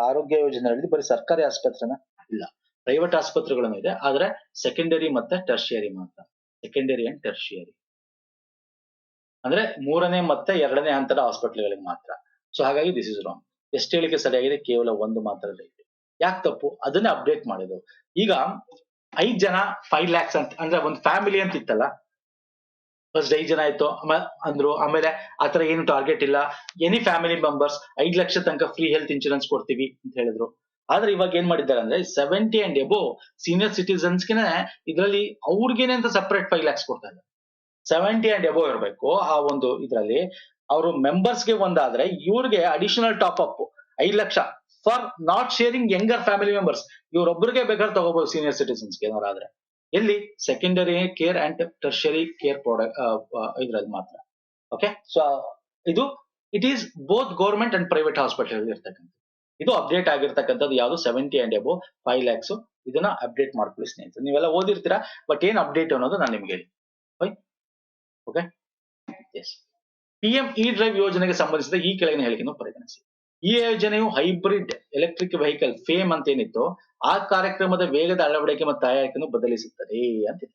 ಆರೋಗ್ಯ ಯೋಜನೆಯಲ್ಲಿ ಬರೀ ಸರ್ಕಾರಿ ಆಸ್ಪತ್ರೆನ ಇಲ್ಲ, ಪ್ರೈವೇಟ್ ಆಸ್ಪತ್ರೆಗಳನ್ನು ಇದೆ. ಆದ್ರೆ ಸೆಕೆಂಡರಿ ಮತ್ತೆ ಟರ್ಷಿಯರಿ ಮಾತ್ರ, ಸೆಕೆಂಡರಿ ಅಂಡ್ ಟರ್ಷಿಯರಿ ಅಂದ್ರೆ 3ನೇ ಮತ್ತೆ 2ನೇ ಹಂತದ ಹಾಸ್ಪಿಟಲ್ಗಳಿಗೆ ಮಾತ್ರ. ಸೊ ಹಾಗಾಗಿ ದಿಸ್ ಇಸ್ ರಾಂಗ್. ಎಷ್ಟು ಹೇಳಿಕೆ ಸರಿಯಾಗಿದೆ, ಕೇವಲ 1 ಮಾತ್ರ ರೈಟ್. ಯಾಕೆ ತಪ್ಪು, ಅದನ್ನೇ ಅಪ್ಡೇಟ್ ಮಾಡಿದ್ರು. ಈಗ 5 ಜನ 5 lakhs ಅಂತ ಅಂದ್ರೆ ಒಂದು ಫ್ಯಾಮಿಲಿ ಅಂತ ಇತ್ತಲ್ಲ, ಫಸ್ಟ್ 5 ಜನ ಆಯ್ತು ಅಂದ್ರು. ಆಮೇಲೆ ಆತರ ಏನು ಟಾರ್ಗೆಟ್ ಇಲ್ಲ, ಎನಿ ಫ್ಯಾಮಿಲಿ ಮೆಂಬರ್ಸ್ 5 ಲಕ್ಷ ತನಕ ಫ್ರೀ ಹೆಲ್ತ್ ಇನ್ಶೂರೆನ್ಸ್ ಕೊಡ್ತೀವಿ ಅಂತ ಹೇಳಿದ್ರು. ಆದ್ರೆ ಇವಾಗ ಏನ್ ಮಾಡಿದ್ದಾರೆ ಅಂದ್ರೆ 70 and above ಸೀನಿಯರ್ ಸಿಟಿಸನ್ಸ್ಗೆ ಇದರಲ್ಲಿ ಅವ್ರಿಗೇನೆ ಅಂತ ಸಪರೇಟ್ 5 lakhs ಕೊಡ್ತಾ ಇದ್ದಾರೆ. 70 and above ಇರಬೇಕು ಆ ಒಂದು ಇದ್ರಲ್ಲಿ. ಅವರು ಮೆಂಬರ್ಸ್ಗೆ ಒಂದಾದ್ರೆ ಇವ್ರಿಗೆ additional top up 5 lakh for not sharing younger family members. ಇವ್ರೊಬ್ಬರಿಗೆ ಬೇಕಾದ್ರೆ ತಗೋಬಹುದು ಸೀನಿಯರ್ ಸಿಟಿಸನ್ಸ್ಗೆ ಏನಾರಾದ್ರೆ. ಎಲ್ಲಿ, secondary care and tertiary care product ಇದ್ರಲ್ಲಿ ಮಾತ್ರ. ಓಕೆ, ಸೊ ಇದು it is both government and private hospital ಇರ್ತಕ್ಕಂಥ. ಇದು ಅಪ್ಡೇಟ್ ಆಗಿರ್ತಕ್ಕಂಥದ್ದು ಯಾವುದು, 70 and above 5 lakhs. ಇದನ್ನ ಅಪ್ಡೇಟ್ ಮಾಡ್ಕೊಳ್ಳಿ ಸ್ನೇಹಿತರೆ. ನೀವೆಲ್ಲ ಓದಿರ್ತೀರಾ, ಬಟ್ ಏನ್ ಅಪ್ಡೇಟ್ ಅನ್ನೋದು ನಾನು ನಿಮ್ಗೆ ಹೇಳಿ. Okay, S. PME-ಡ್ರೈವ್ ಯೋಜನೆಗೆ ಸಂಬಂಧಿಸಿದ ಈ ಕೆಳಗಿನ ಹೇಳಿಕೆಯನ್ನು ಪರಿಗಣಿಸಿ. ಈ ಯೋಜನೆಯು ಹೈಬ್ರಿಡ್ ಎಲೆಕ್ಟ್ರಿಕ್ ವೆಹಿಕಲ್ ಫೇಮ್ ಅಂತ ಏನಿತ್ತು, ಆ ಕಾರ್ಯಕ್ರಮದ ವೇಗದ ಅಳವಡಿಕೆ ಮತ್ತು ತಯಾರಿಕೆಯನ್ನು ಬದಲಿಸುತ್ತದೆ ಅಂತಿದೆ.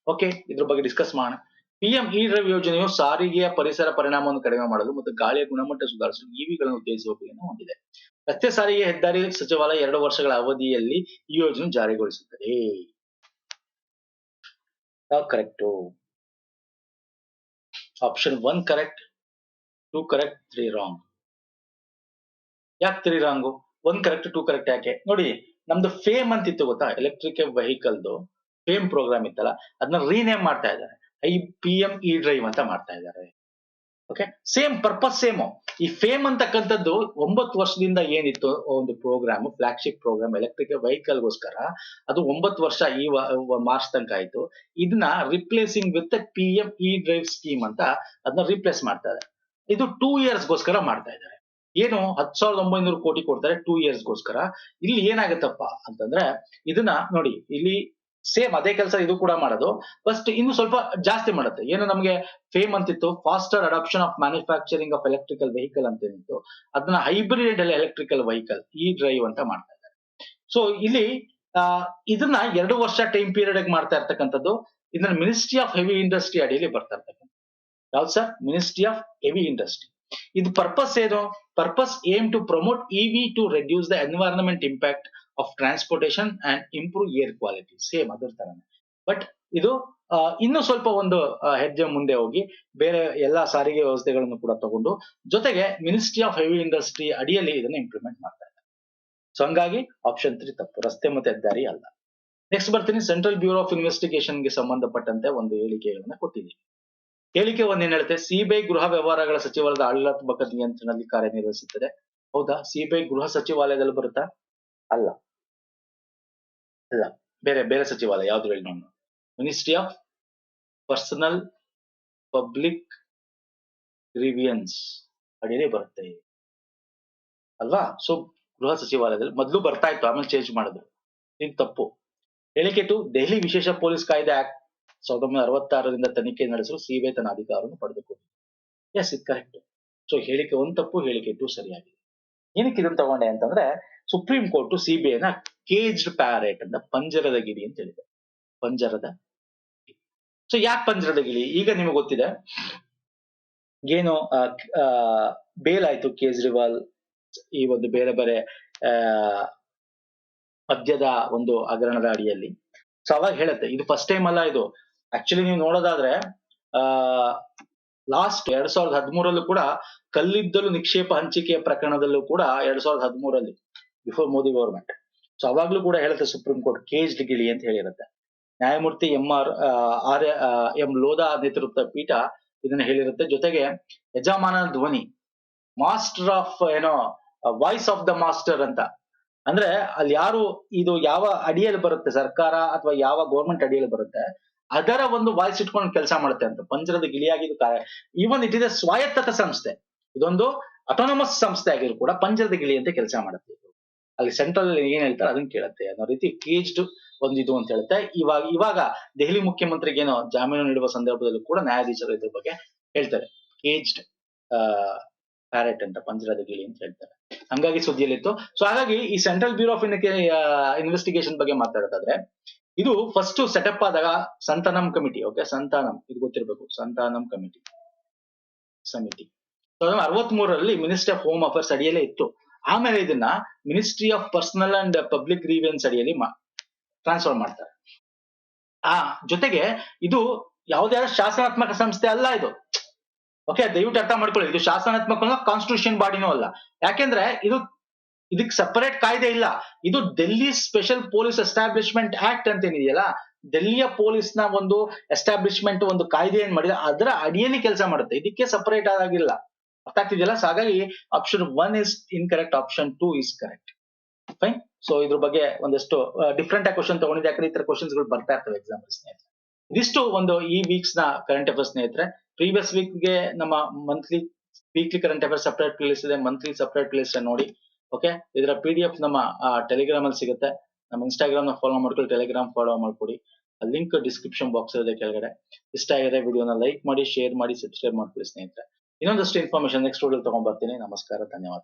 ಓಕೆ, ಇದ್ರ ಬಗ್ಗೆ ಡಿಸ್ಕಸ್ ಮಾಡೋಣ. PME-ಡ್ರೈವ್ ಯೋಜನೆಯು ಸಾರಿಗೆಯ ಪರಿಸರ ಪರಿಣಾಮವನ್ನು ಕಡಿಮೆ ಮಾಡಲು ಮತ್ತು ಗಾಳಿಯ ಗುಣಮಟ್ಟ ಸುಧಾರಿಸಲು EV-ಗಳನ್ನು ಉತ್ತೇಜಿಸುವ ಗುರಿಯನ್ನು ಹೊಂದಿದೆ. ರಸ್ತೆ ಸಾರಿಗೆ ಹೆದ್ದಾರಿ ಸಚಿವಾಲಯ 2 ವರ್ಷಗಳ ಅವಧಿಯಲ್ಲಿ ಈ ಯೋಜನೆ ಜಾರಿಗೊಳಿಸುತ್ತದೆ. Correct. Option 1 correct, 2 correct, 3 wrong. ಯಾಕೆ 3 ರಾಂಗು? 1 ಕರೆಕ್ಟ್, 2 ಕರೆಕ್ಟ್ ಯಾಕೆ ನೋಡಿ. ನಮ್ದು ಫೇಮ್ ಅಂತ ಇತ್ತು ಗೊತ್ತಾ, ಎಲೆಕ್ಟ್ರಿಕ್ ವೆಹಿಕಲ್ದು ಫೇಮ್ ಪ್ರೋಗ್ರಾಮ್ ಇತ್ತಲ್ಲ, ಅದನ್ನ ರೀನೇಮ್ ಮಾಡ್ತಾ ಇದ್ದಾರೆ, PME-ಡ್ರೈವ್ ಅಂತ ಮಾಡ್ತಾ ಇದ್ದಾರೆ. Okay, same purpose same. ಈ ಫೇಮ್ ಅಂತಕ್ಕಂಥದ್ದು 9 ವರ್ಷದಿಂದ ಏನಿತ್ತು ಒಂದು ಪ್ರೋಗ್ರಾಮ್, ಫ್ಲಾಗ್ಶಿಪ್ ಪ್ರೋಗ್ರಾಮ್ ಎಲೆಕ್ಟ್ರಿಕ್ ವೆಹಿಕಲ್ಗೋಸ್ಕರ, ಅದು 9 ವರ್ಷ ಈ ಮಾರ್ಚ್ ತನಕ ಆಯ್ತು. ಇದನ್ನ ರಿಪ್ಲೇಸಿಂಗ್ ವಿತ್ PME-ಡ್ರೈವ್ ಸ್ಕೀಮ್ ಅಂತ ಅದನ್ನ ರಿಪ್ಲೇಸ್ ಮಾಡ್ತಾ ಇದ್ದಾರೆ. ಇದು 2 yearsಗೋಸ್ಕರ ಮಾಡ್ತಾ ಇದ್ದಾರೆ. ಏನು 10,900 ಕೋಟಿ ಕೊಡ್ತಾರೆ 2 ಇಯರ್ಸ್ಗೋಸ್ಕರ. ಇಲ್ಲಿ ಏನಾಗತ್ತಪ್ಪ ಅಂತಂದ್ರೆ ಇದನ್ನ ನೋಡಿ, ಇಲ್ಲಿ ಸೇಮ್ ಅದೇ ಕೆಲಸ ಇದು ಕೂಡ ಮಾಡೋದು, ಫಸ್ಟ್ ಇನ್ನು ಸ್ವಲ್ಪ ಜಾಸ್ತಿ ಮಾಡುತ್ತೆ. ಏನು ನಮಗೆ ಫೇಮ್ ಅಂತಿತ್ತು, faster adoption of manufacturing of electrical vehicle ಅಂತ ಏನಿತ್ತು, ಅದನ್ನ hybrid electrical vehicle E drive ಅಂತ ಮಾಡ್ತಾ ಇದ್ದಾರೆ. ಸೊ ಇಲ್ಲಿ ಆ, ಇದನ್ನ 2 ವರ್ಷ ಟೈಮ್ ಪೀರಿಯಡ್ ಮಾಡ್ತಾ ಇರ್ತಕ್ಕಂಥದ್ದು. ಇದನ್ನ ಮಿನಿಸ್ಟ್ರಿ ಆಫ್ ಹೆವಿ ಇಂಡಸ್ಟ್ರಿ ಅಡಿಯಲ್ಲಿ ಬರ್ತಾ ಇರ್ತಕ್ಕಂಥ ಯಾವ್ದು sir? Ministry of heavy industry. ಇದು ಪರ್ಪಸ್ ಏನು? Purpose aim to promote EV to reduce the environment impact of transportation and improve air quality. Same ಅದ್ರ ತರನೇ, ಬಟ್ ಇದು ಇನ್ನು ಸ್ವಲ್ಪ ಒಂದು ಹೆಜ್ಜೆ ಮುಂದೆ ಹೋಗಿ ಬೇರೆ ಎಲ್ಲಾ ಸಾರಿಗೆ ವ್ಯವಸ್ಥೆಗಳನ್ನು ಕೂಡ ತಗೊಂಡು ಜೊತೆಗೆ ಮಿನಿಸ್ಟ್ರಿ ಆಫ್ ಹೆವಿ ಇಂಡಸ್ಟ್ರಿ ಅಡಿಯಲ್ಲಿ ಇದನ್ನ ಇಂಪ್ಲಿಮೆಂಟ್ ಮಾಡ್ತಾ ಇದ್ದಾರೆ. ಸೊ ಹಂಗಾಗಿ ಆಪ್ಷನ್ 3 ತಪ್ಪು, ರಸ್ತೆ ಮತ್ತೆ ಹೆದ್ದಾರಿ ಅಲ್ಲ. ನೆಕ್ಸ್ಟ್ ಬರ್ತೀನಿ, ಸೆಂಟ್ರಲ್ ಬ್ಯೂರೋ ಆಫ್ ಇನ್ವೆಸ್ಟಿಗೇಷನ್ ಗೆ ಸಂಬಂಧಪಟ್ಟಂತೆ ಒಂದು ಹೇಳಿಕೆಗಳನ್ನ ಕೊಟ್ಟಿದ್ದೀನಿ. ಹೇಳಿಕೆ ಒಂದೇನ್ ಹೇಳುತ್ತೆ, ಸಿಬಿಐ ಗೃಹ ವ್ಯವಹಾರಗಳ ಸಚಿವಾಲಯದ ಆಡಳಿತಾತ್ಮಕ ನಿಯಂತ್ರಣದಲ್ಲಿ ಕಾರ್ಯನಿರ್ವಹಿಸುತ್ತದೆ. ಹೌದಾ? ಸಿಬಿಐ ಗೃಹ ಸಚಿವಾಲಯದಲ್ಲಿ ಬರುತ್ತಾ? ಅಲ್ಲ, ಅಲ್ಲ, ಬೇರೆ ಬೇರೆ ಸಚಿವಾಲಯ ಯಾವ್ದು ಹೇಳಿ ನೋಡೋಣ. Ministry of personal public grievance ಅಡಿಯಲ್ಲಿ ಬರುತ್ತೆ ಅಲ್ವಾ? ಸೊ ಗೃಹ ಸಚಿವಾಲಯದಲ್ಲಿ ಮೊದಲು ಬರ್ತಾ ಇತ್ತು, ಆಮೇಲೆ ಚೇಂಜ್ ಮಾಡಿದ್ರು. ಇದು ತಪ್ಪು. ಹೇಳಿಕೆ 2, ದೆಹಲಿ ವಿಶೇಷ ಪೊಲೀಸ್ ಕಾಯ್ದೆ ಆಕ್ಟ್ 1966ರಿಂದ ತನಿಖೆ ನಡೆಸಲು ಸಿಬಿಐ ತನ್ನ ಅಧಿಕಾರವನ್ನು ಪಡೆದುಕೊಂಡಿದೆ. ಎಸ್, ಇದು ಕರೆಕ್ಟ್. ಸೊ ಹೇಳಿಕೆ 1 ತಪ್ಪು, ಹೇಳಿಕೆ 2 ಸರಿಯಾಗಿದೆ. ಏನಕ್ಕೆ ಇದನ್ನ ತಗೊಂಡೆ ಅಂತಂದ್ರೆ, ಸುಪ್ರೀಂ ಕೋರ್ಟ್ ಸಿಬಿಐನ ಕೇಜ್ಡ್ ಪ್ಯಾರೆಟ್ ಅಂತ, ಪಂಜರದ ಗಿಳಿ ಅಂತ ಹೇಳಿದೆ. ಪಂಜರದ ಗಿಳಿ. ಸೊ ಯಾಕೆ ಪಂಜರದ ಗಿಳಿ? ಈಗ ನಿಮಗೆ ಗೊತ್ತಿದೆ, ಏನು ಬೇಲ್ ಆಯ್ತು ಕೇಜ್ರಿವಾಲ್ ಈ ಒಂದು ಬೇರೆ ಬೇರೆ ಮದ್ಯದ ಒಂದು ಹಗರಣದ ಅಡಿಯಲ್ಲಿ. ಸೊ ಅವಾಗ ಹೇಳುತ್ತೆ, ಇದು ಫಸ್ಟ್ ಟೈಮ್ ಅಲ್ಲ. ಇದು ಆಕ್ಚುಲಿ ನೀವು ನೋಡೋದಾದ್ರೆ ಲಾಸ್ಟ್ 2013 ಕೂಡ ಕಲ್ಲಿದ್ದಲು ನಿಕ್ಷೇಪ ಹಂಚಿಕೆಯ ಪ್ರಕರಣದಲ್ಲೂ ಕೂಡ 2013 ಬಿಫೋರ್ ಮೋದಿ ಗವರ್ಮೆಂಟ್. ಸೊ ಅವಾಗ್ಲೂ ಕೂಡ ಹೇಳುತ್ತೆ ಸುಪ್ರೀಂ ಕೋರ್ಟ್ ಕೇಜ್ಡ್ ಗಿಳಿ ಅಂತ ಹೇಳಿರುತ್ತೆ. ನ್ಯಾಯಮೂರ್ತಿ ಎಂ ಲೋಧಾ ನೇತೃತ್ವದ ಪೀಠ ಇದನ್ನ ಹೇಳಿರುತ್ತೆ. ಜೊತೆಗೆ ಯಜಮಾನ ಧ್ವನಿ, master of voice of the master ಅಂತ, ಅಂದ್ರೆ ಅಲ್ಲಿ ಯಾರು ಇದು ಯಾವ ಅಡಿಯಲ್ಲಿ ಬರುತ್ತೆ, ಸರ್ಕಾರ ಅಥವಾ ಯಾವ ಗೌರ್ಮೆಂಟ್ ಅಡಿಯಲ್ಲಿ ಬರುತ್ತೆ, ಅದರ ಒಂದು ವಾಯ್ಸ್ ಇಟ್ಕೊಂಡು ಕೆಲಸ ಮಾಡುತ್ತೆ ಅಂತ. ಪಂಜರದ ಗಿಳಿಯಾಗಿ ಈವನ್ ಇಟ್ ಇದೆ ಸ್ವಾಯತ್ತತ ಸಂಸ್ಥೆ, ಇದೊಂದು ಅಟೋನಮಸ್ ಸಂಸ್ಥೆ ಆಗಿದ್ರು ಕೂಡ ಪಂಜರದ ಗಿಳಿ ಅಂತ ಕೆಲಸ ಮಾಡುತ್ತೆ. ಅಲ್ಲಿ ಸೆಂಟ್ರಲ್ ಏನ್ ಹೇಳ್ತಾರೆ ಅದನ್ನ ಕೇಳುತ್ತೆ ಅನ್ನೋ ರೀತಿ ಕೇಜ್ಡ್ ಇದು ಅಂತ ಹೇಳುತ್ತೆ. ಇವಾಗ ದೆಹಲಿ ಮುಖ್ಯಮಂತ್ರಿಗೆ ಏನೋ ಜಾಮೀನು ನೀಡುವ ಸಂದರ್ಭದಲ್ಲೂ ಕೂಡ ನ್ಯಾಯಾಧೀಶರು ಇದ್ರ ಬಗ್ಗೆ ಹೇಳ್ತಾರೆ, ಕೇಜ್ಡ್ ಪ್ಯಾರೆಟ್ ಅಂತ, ಪಂಜರದ ಗಿಳಿ ಅಂತ ಹೇಳ್ತಾರೆ. ಹಂಗಾಗಿ ಸುದ್ದಿಯಲ್ಲಿತ್ತು. ಸೊ ಹಾಗಾಗಿ ಈ ಸೆಂಟ್ರಲ್ ಬ್ಯೂರೋ ಆಫ್ ಇನ್ವೆಸ್ಟಿಗೇಷನ್ ಬಗ್ಗೆ ಮಾತಾಡೋದಾದ್ರೆ, ಇದು ಫಸ್ಟ್ ಸೆಟಪ್ ಆದಾಗ ಸಂತಾನಂ ಕಮಿಟಿ, ಓಕೆ, ಸಂತಾನಂ ಇದು ಗೊತ್ತಿರಬೇಕು, ಸಂತಾನಂ ಕಮಿಟಿ ಸಮಿತಿ 1963ರಲ್ಲಿ ಮಿನಿಸ್ಟ್ರಿ ಆಫ್ ಹೋಮ್ ಅಫೇರ್ಸ್ ಅಡಿಯಲ್ಲೇ ಇತ್ತು. ಆಮೇಲೆ ಇದನ್ನ ministry of personal and public grievance ಅಡಿಯಲ್ಲಿ ಟ್ರಾನ್ಸ್ಫರ್ ಮಾಡ್ತಾರೆ. ಜೊತೆಗೆ ಇದು ಯಾವುದೇ ಶಾಸನಾತ್ಮಕ ಸಂಸ್ಥೆ ಅಲ್ಲ ಇದು. ಓಕೆ, ದಯವಿಟ್ಟು ಅರ್ಥ ಮಾಡ್ಕೊಳ್ಳಿ, ಇದು ಶಾಸನಾತ್ಮಕ ಕಾನ್ಸ್ಟಿಟ್ಯೂಷನ್ ಬಾಡಿನೂ ಅಲ್ಲ. ಯಾಕೆಂದ್ರೆ ಇದಕ್ಕೆ ಸಪರೇಟ್ ಕಾಯ್ದೆ ಇಲ್ಲ. ಇದು Delhi special police establishment act ಅಂತ ಏನಿದೆಯಲ್ಲ, ಡೆಲ್ಲಿಯ ಪೊಲೀಸ್ ನ ಒಂದು ಎಸ್ಟಾಬ್ಲಿಷ್ಮೆಂಟ್ ಒಂದು ಕಾಯ್ದೆ ಏನ್ ಮಾಡಿದ್ರೆ ಅದರ ಅಡಿಯಲ್ಲಿ ಕೆಲಸ ಮಾಡುತ್ತೆ. ಇದಕ್ಕೆ ಸಪರೇಟ್ ಆಗಿಲ್ಲ. ಅರ್ಥ ಆಗ್ತಿದೆಯಲ್ಲ? ಸೊ ಹಾಗಾಗಿ option 1 is incorrect, option 2 is correct. Fine. So ಇದ್ರ ಬಗ್ಗೆ ಒಂದಷ್ಟು ಡಿಫ್ರೆಂಟ್ ಆಗಿ ಕ್ವಶನ್ ತಗೊಂಡಿದ್ದೆ, ಯಾಕಂದ್ರೆ ಈ ತರ ಕ್ವಶನ್ಸ್ ಗಳು ಬರ್ತಾ ಇರ್ತವೆ ಎಕ್ಸಾಮ್ ಸ್ನೇಹಿತರೆ. ಇದಿಷ್ಟು ಒಂದು ಈ ವೀಕ್ಸ್ ನ ಕರೆಂಟ್ ಅಫೇರ್ಸ್ ಸ್ನೇಹಿತರೆ. ಪ್ರೀವಿಯಸ್ ವೀಕ್ ಗೆ ನಮ್ಮ weekly current affairs separate playlist ಇದೆ, ಮಂತ್ಲಿ ಸಪರೇಟ್ ಪ್ಲೇಲಿಸ್ಟ್ ನೋಡಿ. ಓಕೆ, ಇದರ PDF ನಮ್ಮ ಟೆಲಿಗ್ರಾಮ್ ಅಲ್ಲಿ ಸಿಗುತ್ತೆ. ನಮ್ಮ ಇನ್ಸ್ಟಾಗ್ರಾಮ್ ನ ಫಾಲೋ ಮಾಡ್ಕೊಳ್ಳಿ, ಟೆಲಿಗ್ರಾಮ್ ಫಾಲೋ ಮಾಡ್ಕೊಡಿ. ಲಿಂಕ್ ಡಿಸ್ಕ್ರಿಪ್ಷನ್ ಬಾಕ್ಸ್ ಇದೆ ಕೆಳಗಡೆ. ಇಷ್ಟ ಆಗಿದೆ ವಿಡಿಯೋನ ಲೈಕ್ ಮಾಡಿ, ಶೇರ್ ಮಾಡಿ, ಸಬ್ಸ್ಕ್ರೈಬ್ ಮಾಡ್ಕೊಳ್ಳಿ ಸ್ನೇಹಿತರೆ. ಇನ್ನೊಂದಷ್ಟು ಇನ್ಫಾರ್ಮೇಶನ್ ನೆಕ್ಸ್ಟ್ ವಿಡಿಯೋ ತಗೊಂಡ್ ಬರ್ತೀನಿ. ನಮಸ್ಕಾರ, ಧನ್ಯವಾದ.